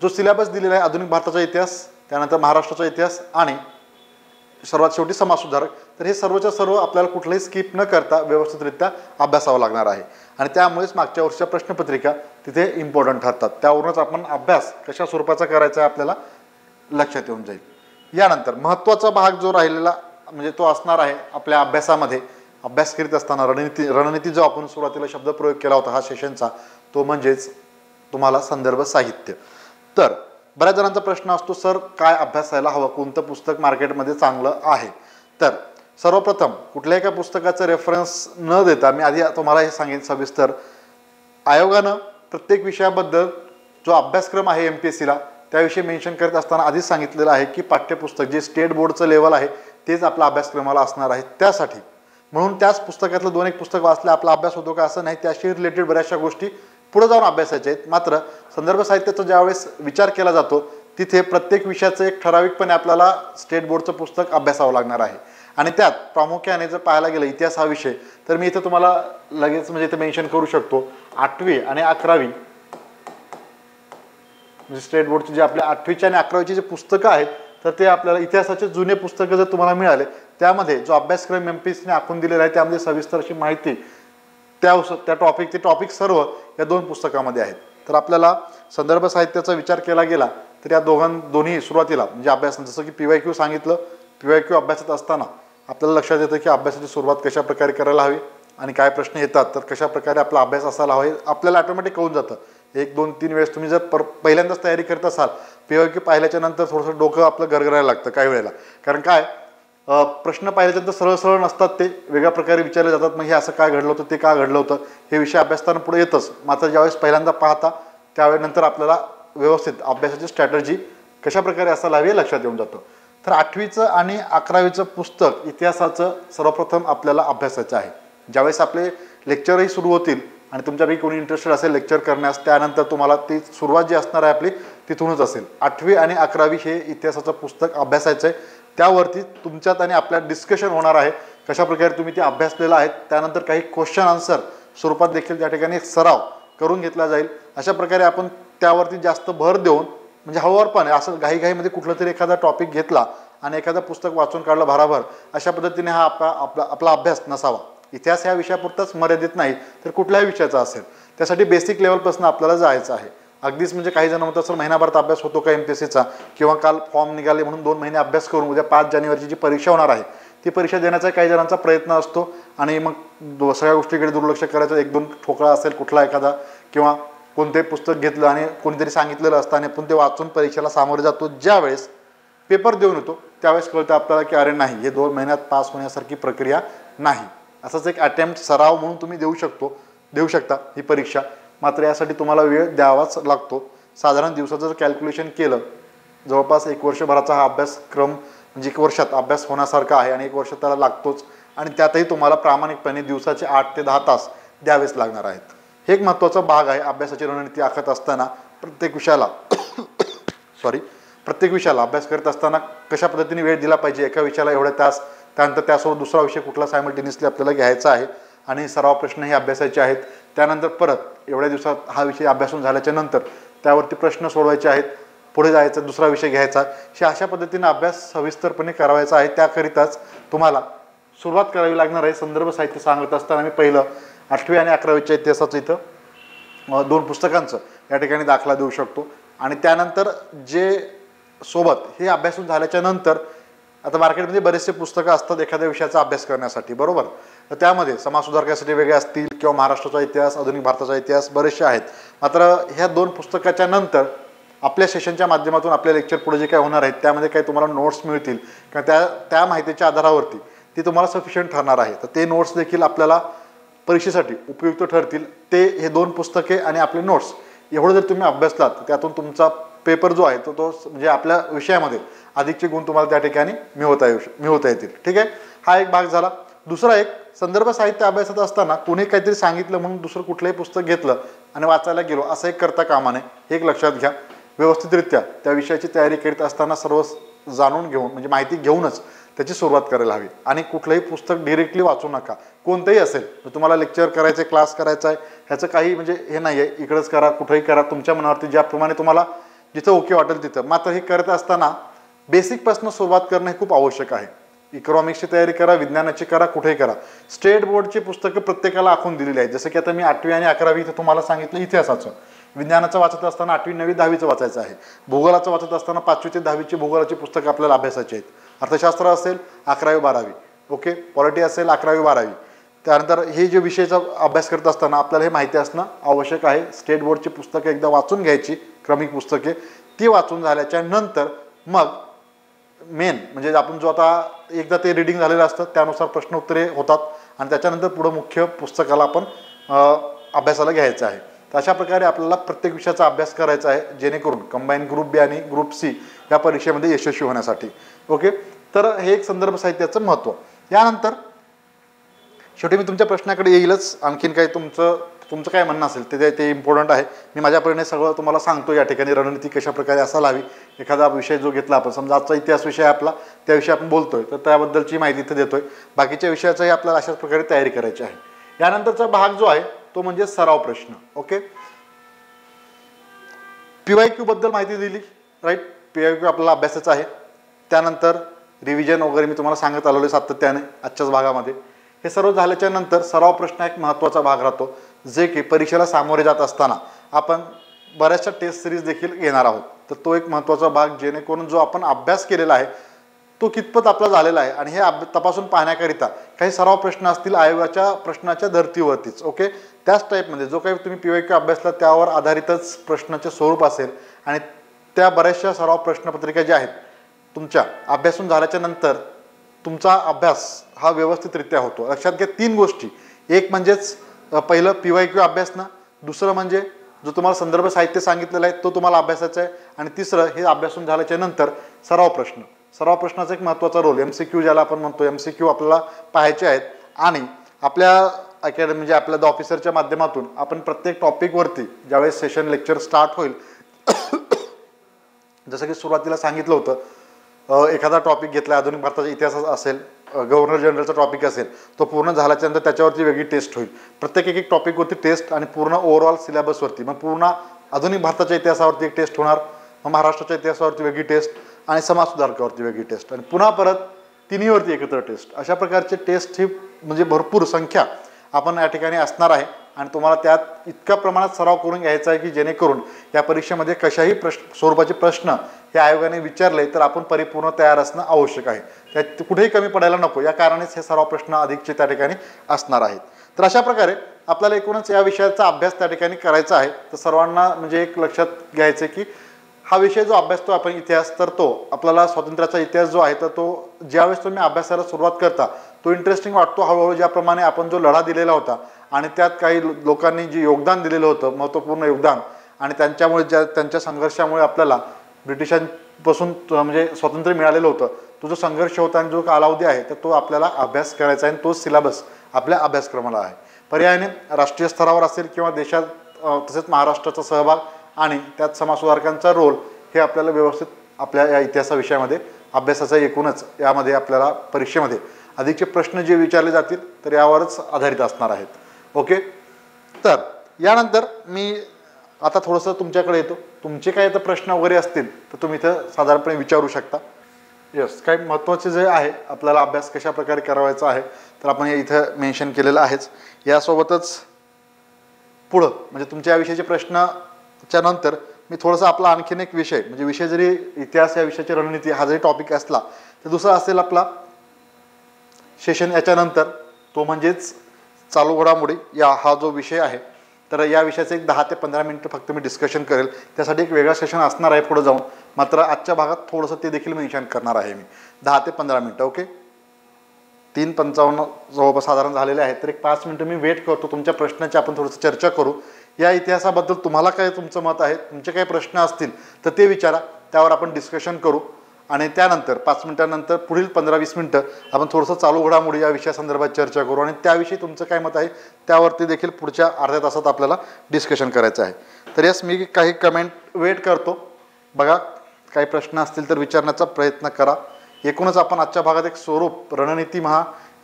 जो सिलेबस दिलेला आहे, आधुनिक भारताचा इतिहास, त्यानंतर महाराष्ट्राचा इतिहास आणि सर्वात शेवटी समाजसुधारक, तर हे सर्वच्या सर्व आपल्याला कुठलंही स्किप न करता व्यवस्थितरित्या अभ्यासावं लागणार आहे. आणि त्यामुळेच मागच्या वर्षीच्या प्रश्नपत्रिका तिथे इम्पॉर्टंट ठरतात. त्यावरूनच आपण अभ्यास कशा स्वरूपाचा करायचा आहे आपल्याला लक्षात येऊन जाईल. यानंतर महत्त्वाचा भाग जो राहिलेला म्हणजे तो असणार आहे आपल्या अभ्यासामध्ये, अभ्यास करीत असताना रणनीती जो आपण सुरुवातीला शब्दप्रयोग केला होता हा सेशनचा, तो म्हणजेच तुम्हाला संदर्भ साहित्य. तर बऱ्याच जणांचा प्रश्न असतो, सर काय अभ्यासायला हवं, कोणतं पुस्तक मार्केटमध्ये चांगलं आहे. तर सर्वप्रथम कुठल्याही एका पुस्तकाचं रेफरन्स न देता मी आधी तुम्हाला हे सांगेन सविस्तर, आयोगानं प्रत्येक विषयाबद्दल जो अभ्यासक्रम आहे MPSCला त्याविषयी मेन्शन करत असताना आधीच सांगितलेलं आहे की पाठ्यपुस्तक जे स्टेट बोर्डचं लेवल आहे तेच आपल्या अभ्यासक्रमाला असणार आहे. त्यासाठी म्हणून त्याच पुस्तकातलं 2-1 पुस्तक वाचलं आपला अभ्यास होतो का असं नाही, त्याशी रिलेटेड बऱ्याचशा गोष्टी पुढे जाऊन अभ्यासाचे आहेत. मात्र संदर्भ साहित्याचा ज्यावेळेस विचार केला जातो तिथे प्रत्येक विषयाचं एक ठराविकपणे आपल्याला स्टेट बोर्डचं पुस्तक अभ्यासावं लागणार आहे. आणि त्यात प्रामुख्याने जर पाहायला गेलं इतिहास हा विषय, तर मी इथं तुम्हाला लगेच म्हणजे इथे मेन्शन करू शकतो 8वी आणि 11वी म्हणजे स्टेट बोर्डची जे आपल्या 8वीच्या आणि 11वीची जे पुस्तकं आहेत, तर ते आपल्याला इतिहासाचे जुने पुस्तकं जर तुम्हाला मिळाले त्यामध्ये जो अभ्यासक्रम MPSCने आखून दिलेला आहे त्यामध्ये सविस्तर अशी माहिती त्या टॉपिक सर्व या 2 पुस्तकामध्ये आहेत. तर आपल्याला संदर्भ साहित्याचा विचार केला गेला तर या दोन्ही सुरुवातीला म्हणजे अभ्यास जसं की PYQ सांगितलं, PYQ अभ्यासात असताना आपल्याला लक्षात येतं की अभ्यासाची सुरुवात कशा प्रकारे करायला हवी आणि काय प्रश्न येतात तर कशा प्रकारे आपला अभ्यास असायला हवा आपल्याला ऑटोमॅटिक होऊन जातं. 1 2 3 वेळेस तुम्ही जर पहिल्यांदाच तयारी करत असाल PYQ पाहिल्याच्या नंतर थोडंसं डोकं आपलं गरगरायला लागतं काही वेळेला. कारण काय प्रश्न पाहिल्याच्यानंतर सरळ नसतात, ते वेगळ्या प्रकारे विचारले जातात. मग हे असं काय घडलं होतं, ते का घडलं होतं, हे विषय अभ्यासताना पुढे येतच. मात्र ज्यावेळेस पहिल्यांदा पाहता त्यावेळेस नंतर आपल्याला व्यवस्थित अभ्यासाची स्ट्रॅटर्जी कशा प्रकारे असायला हवी हे लक्षात येऊन जातं. तर 8वीचं आणि 11वीचं पुस्तक इतिहासाचं सर्वप्रथम आपल्याला अभ्यासाचं आहे. ज्यावेळेस आपले लेक्चरही सुरू होतील आणि तुमच्यापैकी कोणी इंटरेस्टेड असेल लेक्चर करण्यास, त्यानंतर तुम्हाला ती सुरुवात जी असणार आहे आपली तिथूनच असेल. 8वी आणि 11वी हे इतिहासाचं पुस्तक अभ्यासायचं आहे. त्यावरती तुमच्यात आणि आपल्यात डिस्कशन होणार आहे कशा प्रकारे तुम्ही ते अभ्यासलेलं आहेत. त्यानंतर काही क्वेश्चन आन्सर स्वरूपात देखील त्या ठिकाणी सराव करून घेतला जाईल. अशा प्रकारे आपण त्यावरती जास्त भर देऊन म्हणजे हळूवारपणे असं घाईमध्ये कुठलं तरी एखादा टॉपिक घेतला आणि एखादं पुस्तक वाचून काढलं भराभर, अशा पद्धतीने हा आपला अभ्यास नसावा. इतिहास ह्या विषयापुरताच मर्यादित नाही तर कुठल्याही विषयाचा असेल. त्यासाठी बेसिक लेवलपासून आपल्याला जायचं आहे. अगदीच म्हणजे काही जण म्हणतात सर महिनाभरात अभ्यास होतो का MPSCचा, किंवा काल फॉर्म निघाले म्हणून 2 महिने अभ्यास करून उद्या 5 जानेवारीची जी परीक्षा होणार आहे ती परीक्षा देण्याचा काही जणांचा प्रयत्न असतो आणि मग सगळ्या गोष्टीकडे दुर्लक्ष करायचं. 1 2 ठोकळा असेल कुठला एखादा किंवा कोणतेही पुस्तक घेतलं आणि कोणीतरी सांगितलेलं असतं आणि आपण ते वाचून परीक्षेला सामोरे जातो. ज्यावेळेस पेपर देऊन येतो त्यावेळेस कळतं आपल्याला की अरे नाही, हे 2 महिन्यात पास होण्यासारखी प्रक्रिया नाही. असंच एक अटेम्प्ट सराव म्हणून तुम्ही देऊ शकता ही परीक्षा. मात्र यासाठी तुम्हाला वेळ द्यावाच लागतो. साधारण दिवसाचं जर कॅल्क्युलेशन केलं जवळपास 1 वर्षभराचा हा अभ्यासक्रम म्हणजे 1 वर्षात अभ्यास होण्यासारखा आहे आणि 1 वर्ष त्याला लागतोच. आणि त्यातही तुम्हाला प्रामाणिकपणे दिवसाचे 8 ते 10 तास द्यावेच लागणार आहेत. हे एक महत्त्वाचा भाग आहे अभ्यासाची रणनीती आखत असताना. प्रत्येक विषयाला अभ्यास करत असताना कशा पद्धतीने वेळ दिला पाहिजे. एका विषयाला एवढे तास, त्यानंतर त्यासोबत दुसरा विषय कुठला सायमल्टेनियसली आपल्याला घ्यायचा आहे आणि सराव प्रश्न हे अभ्यासाचे आहेत. त्यानंतर परत एवढ्या दिवसात हा विषय अभ्यासून झाल्याच्या नंतर त्यावरती प्रश्न सोडवायचे आहेत, पुढे जायचं, दुसरा विषय घ्यायचा. अशा पद्धतीने अभ्यास सविस्तरपणे करावायचा आहे. त्याकरिताच तुम्हाला सुरुवात करावी लागणार आहे. संदर्भ साहित्य सांगत असताना मी पहिलं 8वी आणि 11वीच्या इतिहासाचं इथं 2 पुस्तकांचं या ठिकाणी दाखला देऊ शकतो. आणि त्यानंतर जे सोबत हे अभ्यासून झाल्याच्या नंतर आता मार्केटमध्ये बरेचसे पुस्तकं असतात एखाद्या विषयाचा अभ्यास करण्यासाठी, बरोबर. तर त्यामध्ये समाजसुधारकासाठी वेगळे असतील किंवा महाराष्ट्राचा इतिहास, आधुनिक भारताचा इतिहास बरेचसे आहेत. मात्र ह्या 2 पुस्तकाच्या नंतर आपल्या सेशनच्या माध्यमातून आपले लेक्चर पुढे जे काही होणार आहेत त्यामध्ये काही तुम्हाला नोट्स मिळतील किंवा त्या माहितीच्या आधारावरती ती तुम्हाला सफिशियंट ठरणार आहे. तर ते नोट्स देखील आपल्याला परीक्षेसाठी उपयुक्त ठरतील. ते हे 2 पुस्तके आणि आपले नोट्स एवढं जर तुम्ही अभ्यासलात तर त्यातून तुमचा पेपर जो आहे तो म्हणजे आपल्या विषयामध्ये अधिकचे गुण तुम्हाला त्या ठिकाणी मिळवता येतील. ठीक आहे, हा एक भाग झाला. दुसरा एक संदर्भ साहित्य अभ्यासात असताना कोणी काहीतरी सांगितलं म्हणून दुसरं कुठलंही पुस्तक घेतलं आणि वाचायला गेलो असं एक करता कामा नये. हे एक लक्षात घ्या. व्यवस्थितरित्या त्या विषयाची तयारी करीत असताना सर्व जाणून घेऊन म्हणजे माहिती घेऊनच त्याची सुरुवात करायला हवी. आणि कुठलंही पुस्तक डिरेक्टली वाचू नका. कोणतंही असेल, तुम्हाला लेक्चर करायचं आहे, क्लास करायचा आहे, ह्याचं काही म्हणजे हे नाही आहे, इकडंच करा कुठेही करा तुमच्या मनावरती ज्याप्रमाणे तुम्हाला जिथं ओके वाटेल तिथं. मात्र हे करत असताना बेसिकपासून सुरुवात करणं हे खूप आवश्यक आहे. इकॉनॉमिक्सची तयारी करा, विज्ञानाची करा, कुठेही करा. स्टेट बोर्डची पुस्तकं प्रत्येकाला आखून दिलेली आहेत. जसं की आता मी 8वी आणि 11वी इथं तुम्हाला सांगितलं इतिहासाचं. विज्ञानाचं वाचत असताना 8वी 9वी 10वीचं वाचायचं आहे. भूगोलाचं वाचत असताना 5वी ते 10वीची भूगोलाची पुस्तकं आपल्याला अभ्यासाची आहेत. अर्थशास्त्र असेल 11वी 12वी, ओके, पॉलिटी असेल 11वी 12वी. त्यानंतर हे जे विषयाचा अभ्यास करत असताना आपल्याला हे माहिती असणं आवश्यक आहे. स्टेट बोर्डची पुस्तकं एकदा वाचून घ्यायची, क्रमिक पुस्तके. ती वाचून झाल्याच्या नंतर मग मेन म्हणजे आपण जो आता एकदा ते रिडिंग झालेलं असतं त्यानुसार प्रश्न उत्तरे होतात आणि त्याच्यानंतर पुढं मुख्य पुस्तकाला आपण अभ्यासाला घ्यायचं आहे. तर अशा प्रकारे आपल्याला प्रत्येक विषयाचा अभ्यास करायचा आहे जेणेकरून कंबाईन ग्रुप बी आणि ग्रुप सी या परीक्षेमध्ये यशस्वी होण्यासाठी. ओके, तर हे एक संदर्भ साहित्याचं महत्त्व. यानंतर शेवटी मी तुमच्या प्रश्नाकडे येईलच. आणखीन काही तुमचं काय म्हणणं असेल ते इम्पॉर्टंट आहे. मी माझ्यापर्यंत सगळं तुम्हाला सांगतो या ठिकाणी. रणनीती कशा प्रकारे असायला हवी, एखादा विषय जो घेतला आपण, समजा आजचा इतिहास विषय आपला, त्याविषयी आपण बोलतोय तर त्याबद्दलची माहिती इथं देतोय. बाकीच्या विषयाचाही आपल्याला अशाच प्रकारे तयारी करायची आहे. यानंतरचा भाग जो आहे तो म्हणजे सराव प्रश्न. ओके, PYQ बद्दल माहिती दिली, राईट. PYQ आपल्याला अभ्यासाचं आहे. त्यानंतर रिव्हिजन वगैरे मी तुम्हाला सांगत आलेलो सातत्याने आजच्याच भागामध्ये. हे सर्व झाल्याच्या नंतर सराव प्रश्न एक महत्त्वाचा भाग राहतो, जे की परीक्षेला सामोरे जात असताना आपण बऱ्याचशा टेस्ट सिरीज देखील घेणार आहोत. तर तो एक महत्त्वाचा भाग, जेणेकरून जो आपण अभ्यास केलेला आहे तो कितपत आपला झालेला आहे आणि हे तपासून पाहण्याकरिता काही सराव प्रश्न असतील आयोगाच्या प्रश्नाच्या धर्तीवरतीच. ओके, त्याच टाईपमध्ये जो काही तुम्ही PYQ अभ्यासला त्यावर आधारितच प्रश्नाचे स्वरूप असेल आणि त्या बऱ्याचशा सराव प्रश्नपत्रिका ज्या आहेत तुमच्या अभ्यासून झाल्याच्या नंतर तुमचा अभ्यास हा व्यवस्थितरित्या होतो. लक्षात घ्या 3 गोष्टी. एक म्हणजेच पहिलं PYQ अभ्यासनं, दुसरं म्हणजे जो तुम्हाला संदर्भ साहित्य सांगितलेलं आहे तो तुम्हाला अभ्यासाचं आहे, आणि तिसरं हे अभ्यासून झाल्याच्या नंतर सराव प्रश्न. सराव प्रश्नाचा एक महत्त्वाचा रोल, MCQ ज्याला आपण म्हणतो, MCQ आपल्याला पाहायचे आहेत. आणि आपल्या अकॅडमी म्हणजे आपल्या द ऑफिसरच्या माध्यमातून आपण प्रत्येक टॉपिकवरती ज्यावेळेस सेशन लेक्चर स्टार्ट होईल, जसं की सुरुवातीला सांगितलं होतं, एखादा टॉपिक घेतला, आधुनिक भारताचा इतिहास असेल, गव्हर्नर जनरलचा टॉपिक असेल, तो पूर्ण झाल्याच्या नंतर त्याच्यावरती वेगळी टेस्ट होईल. प्रत्येक एक टॉपिकवरती टेस्ट आणि पूर्ण ओव्हरऑल सिलेबसवरती, मग पूर्ण आधुनिक भारताच्या इतिहासावरती एक टेस्ट होणार, मग महाराष्ट्राच्या इतिहासावरती वेगळी टेस्ट आणि समाज सुधारकावरती वेगळी टेस्ट, आणि पुन्हा परत तिन्हीवरती एकत्र टेस्ट. अशा प्रकारचे टेस्ट ही म्हणजे भरपूर संख्या आपण या ठिकाणी असणार आहे. आणि तुम्हाला त्यात इतक्या प्रमाणात सराव करून घ्यायचा आहे की जेणेकरून या परीक्षेमध्ये कशाही स्वरूपाचे प्रश्न हे आयोगाने विचारले तर आपण परिपूर्ण तयार असणं आवश्यक आहे. त्यात कुठेही कमी पडायला नको, या कारणानेच हे सराव प्रश्न अधिकचे त्या ठिकाणी असणार आहेत. तर अशा प्रकारे आपल्याला एकूणच या विषयाचा अभ्यास त्या ठिकाणी करायचा आहे. तर सर्वांना म्हणजे एक लक्षात घ्यायचं की हा विषय जो अभ्यासतो आपण इतिहास, तर तो आपल्याला स्वातंत्र्याचा इतिहास जो आहे तर तो ज्यावेळेस तुम्ही अभ्यासाला सुरुवात करता तो इंटरेस्टिंग वाटतो. हळूहळू ज्याप्रमाणे आपण जो लढा दिलेला होता आणि त्यात काही लोकांनी जे योगदान दिलेलं होतं, महत्त्वपूर्ण योगदान, आणि त्यांच्यामुळे त्यांच्या संघर्षामुळे आपल्याला ब्रिटिशांपासून म्हणजे स्वातंत्र्य मिळालेलं होतं, तो जो संघर्ष होता आणि जो कालावधी आहे तर तो आपल्याला अभ्यास करायचा आहे. आणि तोच सिलेबस आपल्या अभ्यासक्रमाला आहे. पर्यायाने राष्ट्रीय स्तरावर असेल किंवा देशात तसेच महाराष्ट्राचा सहभाग आणि त्यात समाजसुधारकांचा रोल हे आपल्याला व्यवस्थित आपल्या या इतिहासा विषयामध्ये अभ्यासाचा एकूणच यामध्ये आपल्याला परीक्षेमध्ये अधिकचे प्रश्न जे विचारले जातील तर यावरच आधारित असणार आहेत. ओके, तर यानंतर मी आता थोडंसं तुमच्याकडे येतो. तुमचे काही आता प्रश्न वगैरे असतील तर तुम्ही इथं साधारणपणे विचारू शकता. यस, काही महत्त्वाचे जे आहे आपल्याला अभ्यास कशा प्रकारे करावायचा आहे तर आपण इथं मेन्शन केलेलं आहेच. यासोबतच पुढं म्हणजे तुमच्या या विषयाचे प्रश्नाच्या नंतर मी थोडंसं आपला आणखीन एक विषय म्हणजे विषय जरी इतिहास या विषयाची रणनीती हा जरी टॉपिक असला तर दुसरा असेल आपला सेशन याच्यानंतर, तो म्हणजेच चालू घडामोडी या हा जो विषय आहे. तर या विषयाचं एक 10 ते 15 मिनिटं फक्त मी डिस्कशन करेल. त्यासाठी एक वेगळा सेशन असणार आहे पुढे जाऊन, मात्र आजच्या भागात थोडंसं ते देखील मेन्शन करणार आहे मी. 10 ते 15 मिनिटं. ओके, 3:55 जवळपास साधारण झालेले आहेत. तर एक 5 मिनिटं मी वेट करतो, तुमच्या प्रश्नाची आपण थोडंसं चर्चा करू. या इतिहासाबद्दल तुम्हाला काय तुमचं मत आहे, तुमचे काही प्रश्न असतील तर ते विचारा, त्यावर आपण डिस्कशन करू. आणि त्यानंतर 5 मिनिटांनंतर पुढील 15-20 मिनिटं आपण थोडंसं चालू घडामोडी या विषयासंदर्भात चर्चा करू आणि त्याविषयी तुमचं काय मत आहे त्यावरती देखील पुढच्या अर्ध्या तासात आपल्याला डिस्कशन करायचं आहे. तर यस, मी काही कमेंट वेट करतो. बघा, काही प्रश्न असतील तर विचारण्याचा प्रयत्न करा. एकूणच आपण आजच्या भागात एक स्वरूप रणनीती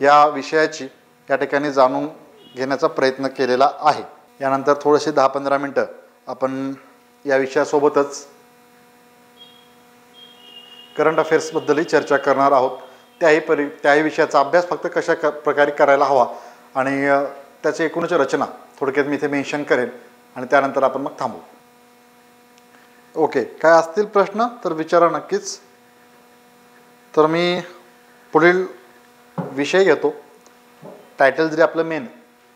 या विषयाची या ठिकाणी जाणून घेण्याचा प्रयत्न केलेला आहे. यानंतर थोडेसे 10-15 मिनिटं आपण या विषयासोबतच करंट अफेअर्सबद्दलही चर्चा करणार आहोत. त्याही विषयाचा अभ्यास फक्त कशा प्रकारे करायला हवा आणि त्याची एकूणच रचना थोडक्यात मी इथे मेन्शन करेन आणि त्यानंतर आपण मग थांबू. ओके, काय असतील प्रश्न तर विचारा नक्कीच. तर मी पुढील विषय घेतो. टायटल जरी आपलं मेन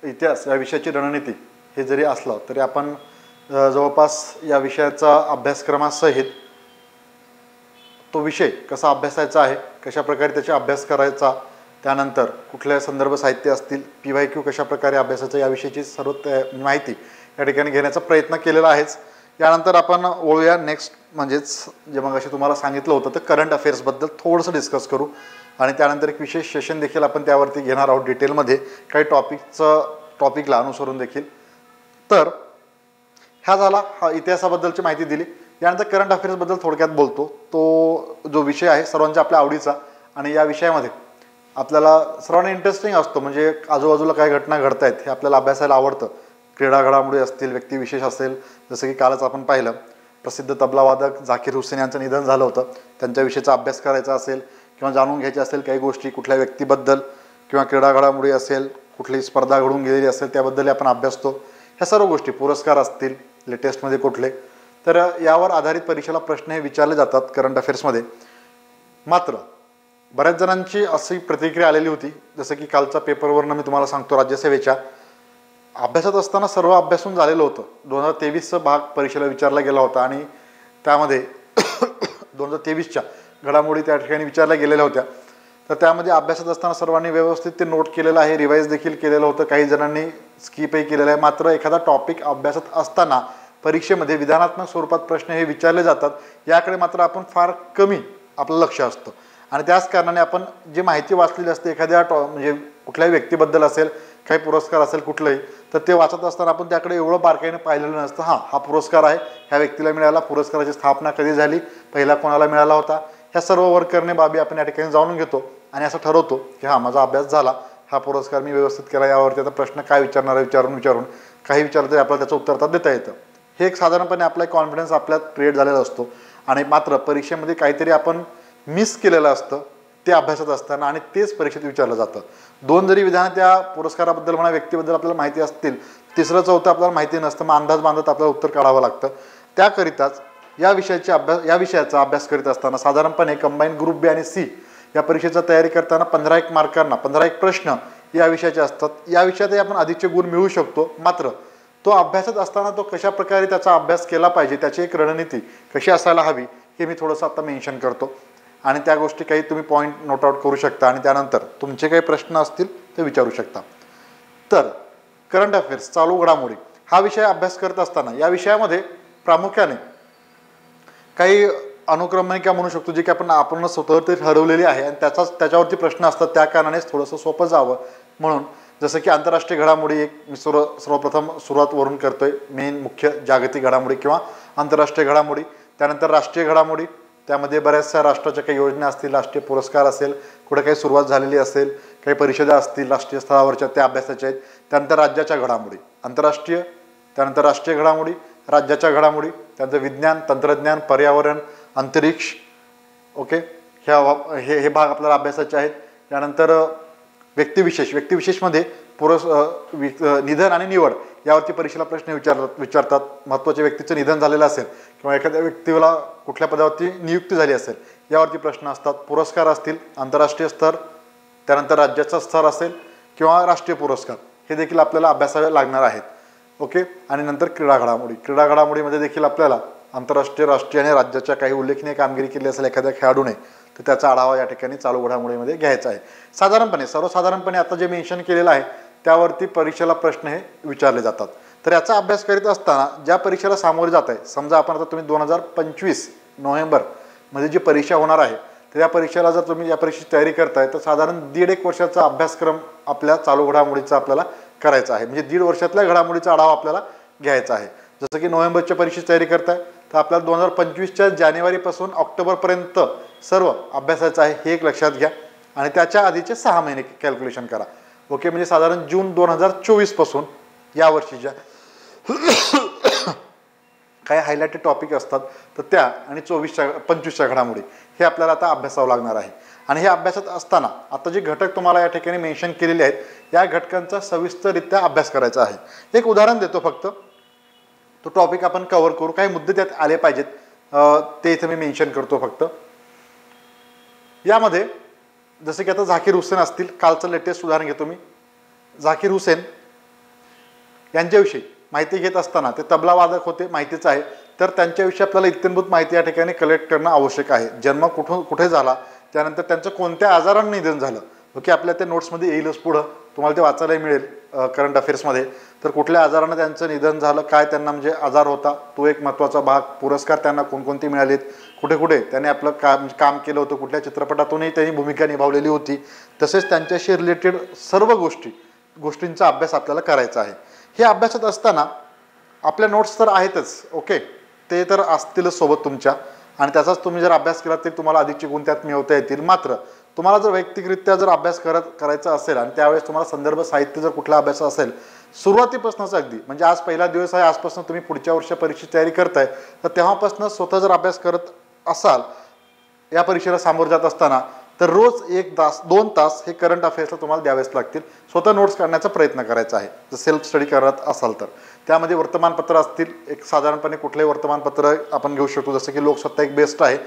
इतिहास या विषयाची रणनीती हे जरी असलं तरी आपण जवळपास या विषयाचा अभ्यासक्रमासहित तो विषय कसा अभ्यासायचा आहे, कशा प्रकारे त्याचा अभ्यास करायचा, त्यानंतर कुठल्या संदर्भ साहित्य असतील, PYQ कशा प्रकारे अभ्यासाचं याविषयीची सर्व माहिती या ठिकाणी घेण्याचा प्रयत्न केलेला आहेच. यानंतर आपण वळूया नेक्स्ट म्हणजेच जे मग असे तुम्हाला सांगितलं होतं तर करंट अफेअर्सबद्दल थोडंसं डिस्कस करू. आणि त्यानंतर एक विशेष सेशन देखील आपण त्यावरती घेणार आहोत डिटेलमध्ये, काही टॉपिकला अनुसरून देखील. तर ह्या झाला हा इतिहासाबद्दलची माहिती दिली. यानंतर करंट अफेअर्सबद्दल थोडक्यात बोलतो. तो जो विषय आहे सर्वांच्या आपल्या आवडीचा आणि या विषयामध्ये आपल्याला सर्वांना इंटरेस्टिंग असतो. म्हणजे आजूबाजूला काय घटना घडत आहेत हे आपल्याला अभ्यासायला आवडतं. क्रीडा घडामोडी असतील, व्यक्तिविशेष असेल, जसं की कालच आपण पाहिलं प्रसिद्ध तबलावादक झाकीर हुसेन यांचं निधन झालं होतं, त्यांच्याविषयीचा अभ्यास करायचा असेल किंवा जाणून घ्यायचे असेल काही गोष्टी कुठल्या व्यक्तीबद्दल किंवा क्रीडा घडामोडी असेल, कुठली स्पर्धा घडून गेलेली असेल त्याबद्दल आपण अभ्यासतो. ह्या सर्व गोष्टी, पुरस्कार असतील लेटेस्टमध्ये कुठले, तर यावर आधारित परीक्षेला प्रश्न हे विचारले जातात करंट अफेअर्समध्ये. मात्र बऱ्याच जणांची अशी प्रतिक्रिया आलेली होती, जसं की कालच्या पेपरवरनं मी तुम्हाला सांगतो, राज्यसेवेच्या अभ्यासात असताना सर्व अभ्यासून झालेलं होतं. 2023चा भाग परीक्षेला विचारला गेला होता आणि त्यामध्ये 2023च्या घडामोडी त्या ठिकाणी विचारल्या गेलेल्या होत्या. तर त्यामध्ये अभ्यासात असताना सर्वांनी व्यवस्थित ते नोट केलेलं आहे, रिवाईज देखील केलेलं होतं, काही जणांनी स्किपही केलेलं आहे. मात्र एखादा टॉपिक अभ्यासात असताना परीक्षेमध्ये विधानात्मक स्वरूपात प्रश्न हे विचारले जातात, याकडे मात्र आपण फार कमी आपलं लक्ष असतं. आणि त्याच कारणाने आपण जी माहिती वाचलेली असते एखाद्या म्हणजे कुठल्याही व्यक्तीबद्दल असेल, काही पुरस्कार असेल कुठलंही, तर ते वाचत असताना आपण त्याकडे एवढं बारकाईने पाहिलेलं नसतं. हा पुरस्कार आहे, ह्या व्यक्तीला मिळाला, पुरस्काराची स्थापना कधी झाली, पहिला कोणाला मिळाला होता, ह्या सर्व वर्क करणे बाबी आपण या ठिकाणी जाणून घेतो आणि असं ठरवतो की माझा अभ्यास झाला, हा पुरस्कार मी व्यवस्थित केला, यावरती आता प्रश्न काय विचारणार विचारून काही विचारलं तरी आपल्याला त्याचं उत्तर आता देता येतं. हे एक साधारणपणे आपला कॉन्फिडन्स आपल्यात क्रिएट झालेला असतो. आणि मात्र परीक्षेमध्ये काहीतरी आपण मिस केलेलं असतं ते अभ्यासात असताना आणि तेच परीक्षेत विचारलं जातं. 2 जरी विधानं त्या पुरस्काराबद्दल म्हणा, व्यक्तीबद्दल आपल्याला माहिती असतील, 3रं 4थं आपल्याला माहिती नसतं, मग अंदाज बांधत आपल्याला उत्तर काढावं लागतं. त्याकरिताच या विषयाचा अभ्यास करीत असताना साधारणपणे कंबाईन ग्रुप बी आणि सी या परीक्षेचा तयारी करताना 15 मार्कांना 15 प्रश्न या विषयाचे असतात. या विषयातही आपण अधिकचे गुण मिळवू शकतो. मात्र तो अभ्यासात असताना तो कशा प्रकारे त्याचा अभ्यास केला पाहिजे, त्याची एक रणनीती कशी असायला हवी, हे मी थोडंसं आता मेन्शन करतो आणि त्या गोष्टी काही तुम्ही पॉईंट नोट आउट करू शकता आणि त्यानंतर तुमचे काही प्रश्न असतील ते विचारू शकता. तर करंट अफेअर्स, चालू घडामोडी हा विषय अभ्यास करत असताना या विषयामध्ये प्रामुख्याने काही अनुक्रमणिका म्हणू शकतो, जे की आपण स्वतःवरती ठरवलेली आहे आणि त्याच्यावरती प्रश्न असतात. त्या कारणानेच थोडंसं सोपं जावं म्हणून, जसं की आंतरराष्ट्रीय घडामोडी एक मी सर्वप्रथम सुरुवात वरून करतोय, मेन मुख्य जागतिक घडामोडी किंवा आंतरराष्ट्रीय घडामोडी. त्यानंतर राष्ट्रीय घडामोडी, त्यामध्ये बऱ्याचशा राष्ट्राच्या काही योजना असतील, राष्ट्रीय पुरस्कार असेल, कुठे काही सुरुवात झालेली असेल, काही परिषदा असतील राष्ट्रीय स्तरावरच्या, त्या अभ्यासाच्या आहेत. त्यानंतर राज्याच्या घडामोडी, आंतरराष्ट्रीय, त्यानंतर राष्ट्रीय घडामोडी, राज्याच्या घडामोडी, त्यानंतर विज्ञान, तंत्रज्ञान, पर्यावरण, अंतरिक्ष, ओके, हे भाग आपल्याला अभ्यासाचे आहेत. त्यानंतर व्यक्तिविशेषमध्ये निधन आणि निवड यावरती परीक्षेला प्रश्न विचारतात. महत्त्वाच्या व्यक्तीचं निधन झालेलं असेल किंवा एखाद्या व्यक्तीला कुठल्या पदावरती नियुक्ती झाली असेल यावरती प्रश्न असतात. पुरस्कार असतील, आंतरराष्ट्रीय स्तर, त्यानंतर राज्याचा स्तर असेल किंवा राष्ट्रीय पुरस्कार, हे देखील आपल्याला अभ्यासावे लागणार आहेत. ओके. आणि नंतर क्रीडा घडामोडीमध्ये देखील आपल्याला आंतरराष्ट्रीय, राष्ट्रीय आणि राज्याच्या काही उल्लेखनीय कामगिरी केली असेल एखाद्या खेळाडूने, तर त्याचा आढावा या ठिकाणी चालू घडामोडीमध्ये घ्यायचा आहे. सर्वसाधारणपणे आता जे मेन्शन केलेलं आहे त्यावरती परीक्षेला प्रश्न हे विचारले जातात. तर याचा अभ्यास करीत असताना ज्या परीक्षेला सामोरे जात आहे, समजा आपण आता तुम्ही 2025 नोव्हेंबरमध्ये जी परीक्षा होणार आहे, तर या परीक्षेला जर तुम्ही या परीक्षेची तयारी करताय तर साधारण 1.5 वर्षाचा अभ्यासक्रम आपल्या चालू घडामोडीचा आपल्याला करायचा आहे. म्हणजे 1.5 वर्षातल्या घडामोडीचा आढावा आपल्याला घ्यायचा आहे. जसं की नोव्हेंबरच्या परीक्षेची तयारी करताय तर आपल्याला 2025च्या जानेवारीपासून ऑक्टोबरपर्यंत सर्व अभ्यासाचं आहे, हे एक लक्षात घ्या. आणि त्याच्या आधीचे 6 महिने कॅल्क्युलेशन करा. ओके. म्हणजे साधारण जून 2024 पासून या वर्षीच्या काही हायलाइटेड टॉपिक असतात तर त्या आणि 25च्या घडामोडी हे आपल्याला आता अभ्यासावं लागणार आहे. आणि हे अभ्यासात असताना आता जे घटक तुम्हाला या ठिकाणी मेन्शन केलेले आहेत, या घटकांचा सविस्तररित्या अभ्यास करायचा आहे. एक उदाहरण देतो फक्त, तो टॉपिक आपण कव्हर करू, काही मुद्दे त्यात आले पाहिजेत ते इथे मी मेन्शन करतो फक्त. यामध्ये जसं की आता झाकीर हुसेन असतील, कालचं लेटेस्ट उदाहरण घेतो मी. झाकीर हुसेन यांच्याविषयी माहिती घेत असताना, ते तबलावादक होते माहितीच आहे, तर त्यांच्याविषयी आपल्याला इत्यंभूत माहिती या ठिकाणी कलेक्ट करणं आवश्यक आहे. जन्म कुठे झाला, त्यानंतर त्यांचं कोणत्या आजारानं निधन झालं, ओके, आपल्या त्या नोट्समध्ये येईलच पुढं, तुम्हाला ते वाचायला मिळेल करंट अफेअर्समध्ये. तर कुठल्या आजारानं त्यांचं निधन झालं, काय त्यांना म्हणजे आजार होता, तो एक महत्त्वाचा भाग. पुरस्कार त्यांना कोणकोणते मिळालेत, कुठे कुठे त्यांनी आपलं काम केलं होतं, कुठल्या चित्रपटातूनही त्यांनी भूमिका निभावलेली होती, तसेच त्यांच्याशी रिलेटेड सर्व गोष्टींचा अभ्यास आपल्याला करायचा आहे. हे अभ्यासात असताना आपल्या नोट्स तर आहेतच, ओके, ते तर असतीलच सोबत तुमच्या, आणि त्याचाच तुम्ही जर अभ्यास केला तरी तुम्हाला अधिकचे गुण त्यात मिळवता येतील. मात्र तुम्हाला जर वैयक्तिकरित्या जर अभ्यास करायचा असेल आणि त्यावेळेस तुम्हाला संदर्भ साहित्य जर कुठला अभ्यास असेल, सुरुवातीपासूनच अगदी म्हणजे आज पहिला दिवस आहे, आजपासून तुम्ही पुढच्या वर्षी परीक्षेची तयारी करताय, तर तेव्हापासून स्वतः जर अभ्यास करत असाल या परीक्षेला सामोरं जात असताना, तर रोज 1-2 तास हे करंट अफेअर्सला तुम्हाला द्यावेच लागतील. स्वतः नोट्स काढण्याचा प्रयत्न करायचा आहे जर सेल्फ स्टडी करत असाल तर. त्यामध्ये वर्तमानपत्र असतील, एक साधारणपणे कुठलंही वर्तमानपत्र आपण घेऊ शकतो, जसं की लोकसत्ता एक बेस्ट आहे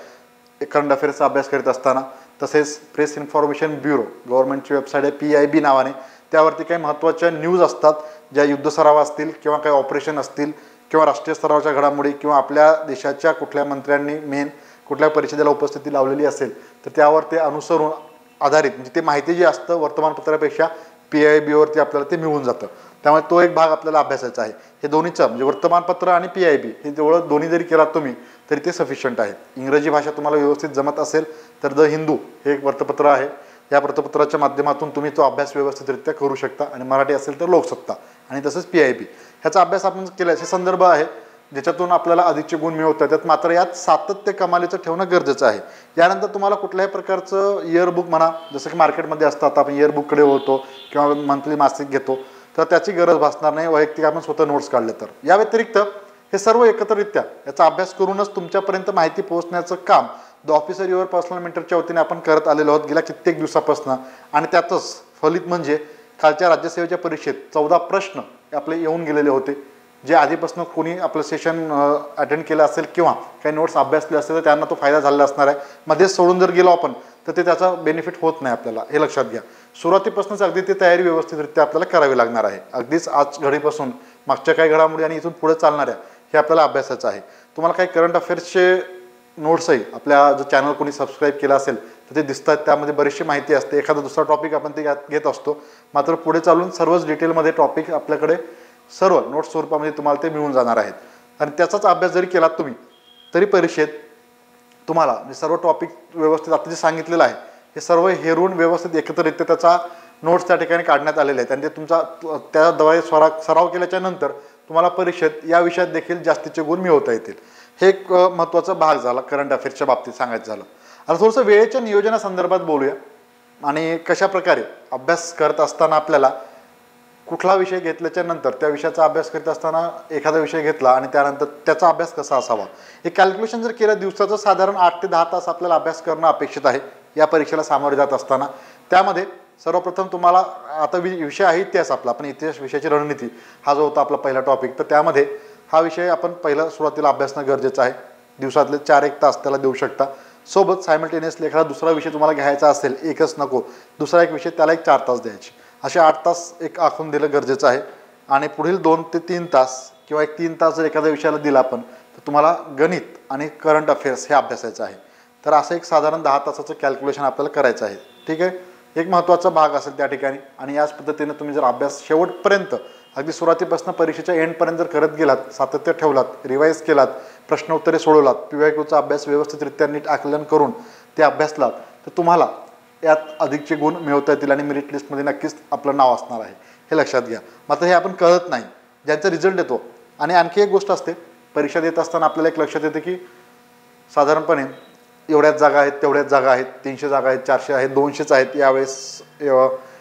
करंट अफेअर्सचा अभ्यास करीत असताना. तसेच प्रेस इन्फॉर्मेशन ब्युरो, गव्हर्नमेंटची वेबसाईट आहे PIB नावाने, त्यावरती काही महत्त्वाच्या न्यूज असतात, ज्या युद्ध सराव असतील किंवा काही ऑपरेशन असतील किंवा राष्ट्रीय स्तरावरच्या घडामोडी किंवा आपल्या देशाच्या कुठल्या मंत्र्यांनी मेन कुठल्या परिषदेला उपस्थिती लावलेली असेल तर त्यावर ते अनुसरून आधारित म्हणजे ते माहिती जी असतं वर्तमानपत्रापेक्षा PIBवरती आपल्याला ते मिळून जातं. त्यामुळे तो एक भाग आपल्याला अभ्यासाचा आहे. हे दोन्हीचं म्हणजे वर्तमानपत्र आणि PIB हे जवळ दोन्ही जरी केलात तुम्ही तरी ते सफिशियंट आहे. इंग्रजी भाषा तुम्हाला व्यवस्थित जमत असेल तर द हिंदू हे एक वृत्तपत्र आहे, या वृत्तपत्राच्या माध्यमातून तुम्ही तो अभ्यास व्यवस्थितरित्या करू शकता. आणि मराठी असेल तर लोकसत्ता आणि तसंच PIB ह्याचा अभ्यास आपण केल्याचे संदर्भ आहे ज्याच्यातून आपल्याला अधिकचे गुण मिळवता येतात. मात्र यात सातत्य कमालीचं ठेवणं गरजेचं आहे. यानंतर तुम्हाला कुठल्याही प्रकारचं इयरबुक म्हणा, जसं की मार्केटमध्ये असतात आपण इयरबुककडे होतो किंवा मंथली मासिक घेतो, तर त्याची गरज भासणार नाही वैयक्तिक आपण स्वतः नोट्स काढले तर. या व्यतिरिक्त हे सर्व एकत्रित्या याचा अभ्यास करूनच तुमच्यापर्यंत माहिती पोहोचण्याचं काम द ऑफिसर युअर पर्सनल मेंटरच्या वतीने आपण करत आलेलो आहोत गेल्या कित्येक दिवसापासून. आणि त्यातच फलित म्हणजे कालच्या राज्यसेवेच्या परीक्षेत 14 प्रश्न आपले येऊन गेलेले होते, जे आधीपासून कोणी आपलं सेशन अटेंड केलं असेल किंवा काही नोट्स अभ्यासले असेल तर त्यांना तो फायदा झालेला असणार आहे. मध्येच सोडून जर गेलो आपण तर ते त्याचा बेनिफिट होत नाही आपल्याला, हे लक्षात घ्या. सुरुवातीपासूनच अगदी ती तयारी व्यवस्थितरित्या आपल्याला करावी लागणार आहे. अगदीच आज घडीपासून मागच्या काही घडामोडी आणि इथून पुढे चालणाऱ्या हे आपल्याला अभ्यासाचं आहे. तुम्हाला काही करंट अफेअर्सचे नोट्सही आपल्या जर चॅनल कोणी सबस्क्राईब केलं असेल तर ते दिसतात, त्यामध्ये बरीचशी माहिती असते. एखादा दुसरा टॉपिक आपण ते घेत असतो, मात्र पुढे चालून सर्वच डिटेलमध्ये टॉपिक आपल्याकडे सर्व नोट्स स्वरूपामध्ये तुम्हाला ते मिळून जाणार आहेत. आणि त्याचाच अभ्यास जरी केलात तुम्ही तरी परीक्षेत तुम्हाला सर्व टॉपिक व्यवस्थित आता जे सांगितलेलं आहे हे सर्व हेरून व्यवस्थित एकत्रित त्याचा नोट्स त्या ठिकाणी काढण्यात आलेले आहेत. आणि ते तुमचा त्याद्वारे सराव केल्याच्या नंतर तुम्हाला परीक्षेत या विषयात देखील जास्तीचे गुण मिळवता येतील. हे एक महत्त्वाचा भाग झाला करंट अफेअर्सच्या बाबतीत सांगायचं झालं. आता थोडंसं वेळेच्या नियोजनासंदर्भात बोलूया आणि कशा प्रकारे अभ्यास करत असताना आपल्याला कुठला विषय घेतल्याच्या नंतर त्या विषयाचा अभ्यास करत असताना एखादा विषय घेतला आणि त्यानंतर त्याचा अभ्यास कसा असावा हे कॅल्क्युलेशन जर केलं दिवसाचं साधारण 8 ते 10 तास आपल्याला अभ्यास करणं अपेक्षित आहे या परीक्षेला सामोरे जात असताना. त्यामध्ये सर्वप्रथम तुम्हाला आता विषय आहे इतिहास आपला, आपण इतिहास विषयाची रणनीती हा जो होता आपला पहिला टॉपिक, तर त्यामध्ये हा विषय आपण पहिला सुरुवातीला अभ्यासणं गरजेचं आहे. दिवसातले 4-1 तास त्याला देऊ शकता. सोबत सायमल्टेनियसली एखादा दुसरा विषय तुम्हाला घ्यायचा असेल, एकच नको, दुसरा एक विषय त्याला एक 4 तास द्यायचे, असे 8 तास एक आखून दिलं गरजेचं आहे. आणि पुढील 2 ते 3 तास किंवा एक 3 तास जर एखाद्या विषयाला दिला आपण तर तुम्हाला गणित आणि करंट अफेअर्स हे अभ्यासायचं आहे. तर असं एक साधारण 10 तासाचं कॅल्क्युलेशन आपल्याला करायचं आहे. ठीक आहे, एक महत्त्वाचा भाग असेल त्या ठिकाणी. आणि याच पद्धतीने तुम्ही जर अभ्यास शेवटपर्यंत अगदी सुरुवातीपासून परीक्षेच्या एंडपर्यंत जर करत गेलात, सातत्य ठेवलात, रिवाईज केलात, प्रश्न उत्तरे सोडवलात, PYQचा अभ्यास व्यवस्थितरित्या नीट आकलन करून ते अभ्यासलात तर तुम्हाला यात अधिकचे गुण मिळवता येतील आणि मेरिट लिस्टमध्ये नक्कीच आपलं नाव असणार आहे, हे लक्षात घ्या. मात्र हे आपण कळत नाही ज्यांचा रिझल्ट येतो. आणि आणखी एक गोष्ट असते, परीक्षा देत असताना आपल्याला एक लक्षात येते की साधारणपणे एवढ्याच जागा आहेत, तेवढ्याच जागा आहेत, 300 जागा आहेत, 400 आहेत, 200च आहेत, यावेळेस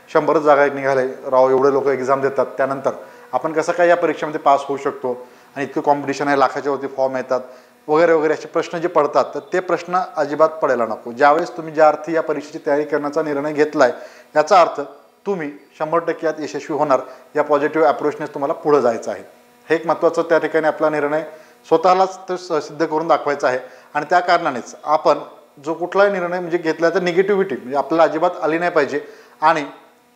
100च जागा निघाले राव, एवढे लोक एक्झाम देतात, त्यानंतर आपण कसं काय या परीक्षेमध्ये पास होऊ शकतो आणि इतकं कॉम्पिटिशन आहे, लाखाच्या वरती फॉर्म येतात वगैरे वगैरे असे प्रश्न जे पडतात, तर ते प्रश्न अजिबात पडायला नको. ज्यावेळेस तुम्ही ज्या अर्थी या परीक्षेची तयारी करण्याचा निर्णय घेतलाय याचा अर्थ तुम्ही 100% यात यशस्वी होणार या पॉझिटिव्ह अप्रोचनेच तुम्हाला पुढे जायचं आहे. हे एक महत्त्वाचं त्या ठिकाणी आपला निर्णय स्वतःलाच तो सिद्ध करून दाखवायचा आहे. आणि त्या कारणानेच आपण जो कुठलाही निर्णय म्हणजे घेतला तर निगेटिव्हिटी म्हणजे आपल्याला अजिबात आली नाही पाहिजे. आणि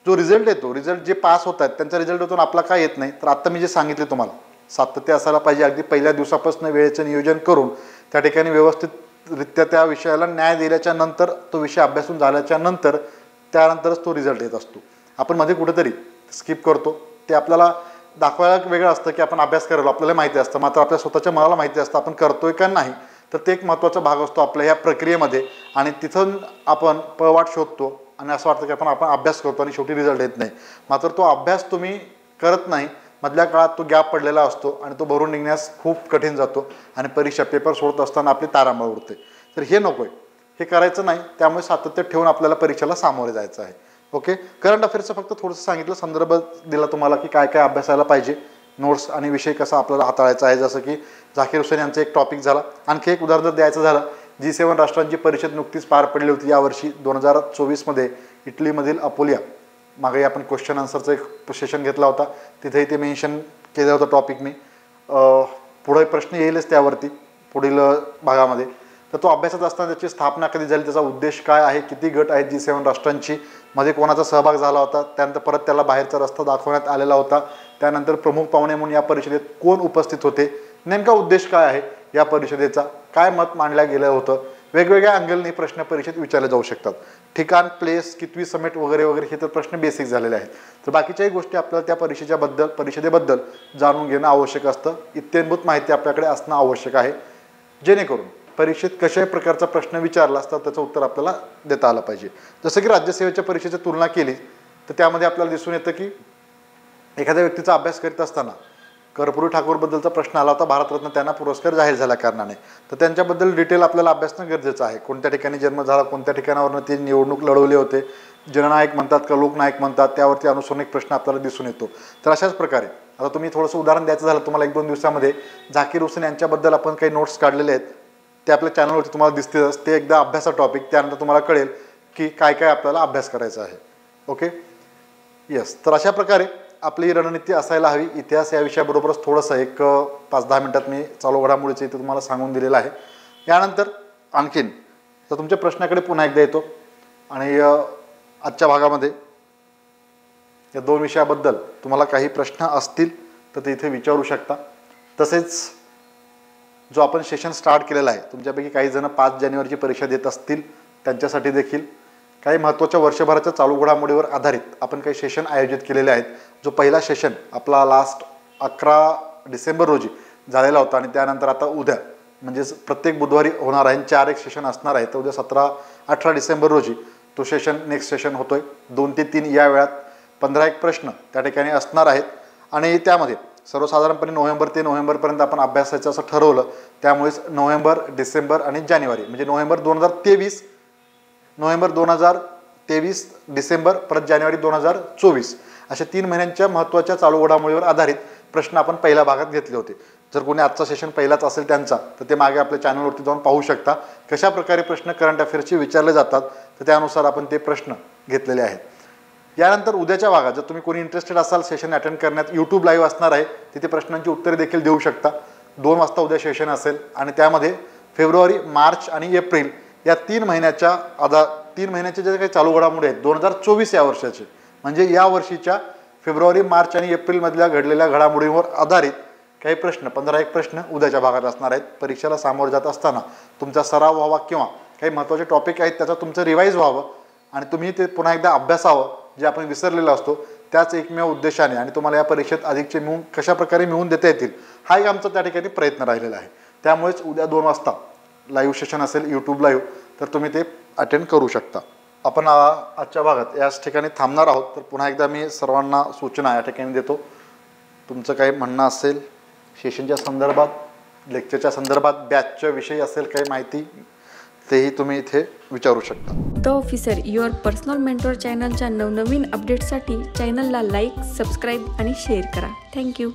जो रिझल्ट येतो, रिझल्ट जे पास होत आहेत त्यांचा रिझल्ट होतो आपला काय येत नाही, तर आत्ता मी जे सांगितले तुम्हाला सातत्य असायला पाहिजे. अगदी पहिल्या दिवसापासून वेळेचं नियोजन करून त्या ठिकाणी व्यवस्थितरित्या त्या विषयाला न्याय दिल्याच्या नंतर, तो विषय अभ्यासून झाल्याच्या नंतर त्यानंतरच तो रिझल्ट येत असतो. आपण मध्ये कुठेतरी स्किप करतो, ते आपल्याला दाखवायला वेगळं असतं की आपण अभ्यास करायला आपल्याला माहिती असतं, मात्र आपल्या स्वतःच्या मनाला माहिती असतं आपण करतोय का नाही. तर ते एक महत्त्वाचा भाग असतो आपल्या ह्या प्रक्रियेमध्ये, आणि तिथून आपण पळवाट शोधतो आणि असं वाटतं की आपण अभ्यास करतो आणि शेवटी रिझल्ट येत नाही. मात्र तो अभ्यास तुम्ही करत नाही, मधल्या काळात तो गॅप पडलेला असतो आणि तो भरून निघण्यास खूप कठीण जातो आणि परीक्षा पेपर सोडत असताना आपली तारांबळ उडते. तर हे नको आहे, हे करायचं नाही. त्यामुळे सातत्य ठेवून आपल्याला परीक्षेला सामोरे जायचं आहे. ओके, करंट अफेअर्सचं फक्त थोडंसं सांगितलं, संदर्भ दिला तुम्हाला की काय काय अभ्यासायला पाहिजे, नोट्स आणि विषय कसा आपल्याला हाताळायचा आहे. जसं की झाकीर हुसेन यांचं एक टॉपिक झाला. आणखी एक उदाहरण जर द्यायचं झालं, G7 राष्ट्रांची परिषद नुकतीच पार पडली होती यावर्षी 2024मध्ये इटलीमधील अपोलिया. मागे आपण क्वेश्चन आन्सरचं एक सेशन घेतला होता, तिथेही ते मेन्शन केलं होतं टॉपिक मी. पुढे प्रश्न येईलच त्यावरती पुढील भागामध्ये. तर तो अभ्यासात असताना त्याची स्थापना कधी झाली, त्याचा उद्देश काय आहे, किती गट आहेत G7 राष्ट्रांची, मध्ये कोणाचा सहभाग झाला होता, त्यानंतर परत त्याला बाहेरचा रस्ता दाखवण्यात आलेला होता, त्यानंतर प्रमुख पाहुणे म्हणून या परिषदेत कोण उपस्थित होते, नेमका उद्देश काय आहे या परिषदेचा, काय मत मांडलं गेलं होतं. वेगवेगळ्या अँगलने प्रश्न परीक्षेत विचारले जाऊ शकतात. ठिकाण, प्लेस, कितवी समिट वगैरे वगैरे हे तर प्रश्न बेसिक झालेले आहेत. तर बाकीच्याही गोष्टी आपल्याला त्या परिषदेबद्दल जाणून घेणं आवश्यक असतं. इत्यंभूत माहिती आपल्याकडे असणं आवश्यक आहे, जेणेकरून परीक्षेत कशाही प्रकारचा प्रश्न विचारला असता त्याचं उत्तर आपल्याला देता आलं पाहिजे. जसं की राज्यसेवेच्या परीक्षेची तुलना केली तर त्यामध्ये आपल्याला दिसून येतं की एखाद्या व्यक्तीचा अभ्यास करीत असताना कर्पूरी ठाकूरबद्दलचा प्रश्न आला होता, भारतरत्न त्यांना पुरस्कार जाहीर झाल्या कारणाने. तर त्यांच्याबद्दल डिटेल आपल्याला अभ्यासणं गरजेचं आहे. कोणत्या ठिकाणी जन्म झाला, कोणत्या ठिकाणावरनं ते निवडणूक लढवले होते, जननायक म्हणतात का लोकनायक म्हणतात, त्यावरती अनुसरून एक प्रश्न आपल्याला दिसून येतो. तर अशाच प्रकारे आता तुम्ही थोडंसं उदाहरण द्यायचं झालं तुम्हाला 1-2 दिवसामध्ये, झाकीर हुसेन यांच्याबद्दल आपण काही नोट्स काढलेले आहेत, ते आपल्या चॅनलवरती तुम्हाला दिसतीलच. ते एकदा अभ्यासा टॉपिक, त्यानंतर तुम्हाला कळेल की काय काय आपल्याला अभ्यास करायचा आहे. Okay, yes. तर अशा प्रकारे आपली रणनीती असायला हवी. इतिहास या विषयाबरोबरच थोडंसं एक 5-10 मिनिटात मी चालू घडामोडीचं इथे तुम्हाला सांगून दिलेलं आहे. यानंतर आणखीन तर तुमच्या प्रश्नाकडे पुन्हा एकदा येतो आणि आजच्या भागामध्ये या 2 विषयाबद्दल तुम्हाला काही प्रश्न असतील तर ते इथे विचारू शकता. तसेच जो आपण सेशन स्टार्ट केलेला आहे, तुमच्यापैकी काही जण 5 जानेवारीची परीक्षा देत असतील त्यांच्यासाठी देखील काही महत्त्वाच्या वर्षभराच्या चालू घडामोडीवर आधारित आपण काही सेशन आयोजित केलेले आहेत. जो पहिला सेशन आपला लास्ट 11 डिसेंबर रोजी झालेला होता आणि त्यानंतर आता उद्या म्हणजेच प्रत्येक बुधवारी होणार आहे. 4 एक सेशन असणार आहे. तर उद्या 17-18 डिसेंबर रोजी तो सेशन नेक्स्ट सेशन होतोय. 2 ते 3 या वेळात 15 एक प्रश्न त्या ठिकाणी असणार आहेत आणि त्यामध्ये सर्वसाधारणपणे नोव्हेंबर ते नोव्हेंबरपर्यंत आपण अभ्यासायचं असं ठरवलं. त्यामुळेच नोव्हेंबर, डिसेंबर आणि जानेवारी म्हणजे नोव्हेंबर 2023, डिसेंबर परत जानेवारी 2024 अशा 3 महिन्यांच्या महत्त्वाच्या चालू घडामोडीवर आधारित प्रश्न आपण पहिल्या भागात घेतले होते. जर कोणी आजचा सेशन पहिलाच असेल त्यांचा तर ते मागे आपल्या चॅनलवरती जाऊन पाहू शकता कशा प्रकारे प्रश्न करंट अफेअर्सचे विचारले जातात. तर त्यानुसार आपण ते प्रश्न घेतलेले आहेत. यानंतर उद्याच्या भागात जर तुम्ही कोणी इंटरेस्टेड असाल सेशन अटेंड करण्यात, यूट्यूब लाईव्ह असणार आहे, तिथे प्रश्नांची उत्तरे देखील देऊ शकता. 2 वाजता उद्या सेशन असेल आणि त्यामध्ये फेब्रुवारी, मार्च आणि एप्रिल या 3 महिन्याचे जे काही चालू घडामोडी आहेत 2024 या वर्षाचे, म्हणजे या वर्षीच्या फेब्रुवारी, मार्च आणि एप्रिलमधल्या घडलेल्या घडामोडींवर आधारित काही प्रश्न 15 एक प्रश्न उद्याच्या भागात असणार आहेत. परीक्षेला सामोरं जात असताना तुमचा सराव व्हावा किंवा काही महत्त्वाचे टॉपिक आहेत त्याचं तुमचं रिवाईज व्हावं आणि तुम्ही ते पुन्हा एकदा अभ्यासावं, जे आपण विसरलेलो असतो त्याच एकमेव उद्देशाने, आणि तुम्हाला या परीक्षेत अधिकचे कशा प्रकारे मिळवून देता येतील हा एक आमचा त्या ठिकाणी प्रयत्न राहिलेला आहे. त्यामुळेच उद्या 2 वाजता लाईव्ह सेशन असेल यूट्यूब लाईव्ह, तर तुम्ही ते अटेंड करू शकता. आपण आजच्या भागात याच ठिकाणी थांबणार आहोत. तर पुन्हा एकदा मी सर्वांना सूचना या ठिकाणी देतो, तुमचं काही म्हणणं असेल सेशनच्या संदर्भात, लेक्चरच्या संदर्भात, बॅचच्या विषयी असेल काही माहिती, तेही तुम्ही इथे विचारू शकता. The officer your personal mentor चॅनलच्या नवनवीन अपडेट्ससाठी चॅनलला लाईक, सबस्क्राईब आणि शेअर करा. थँक्यू.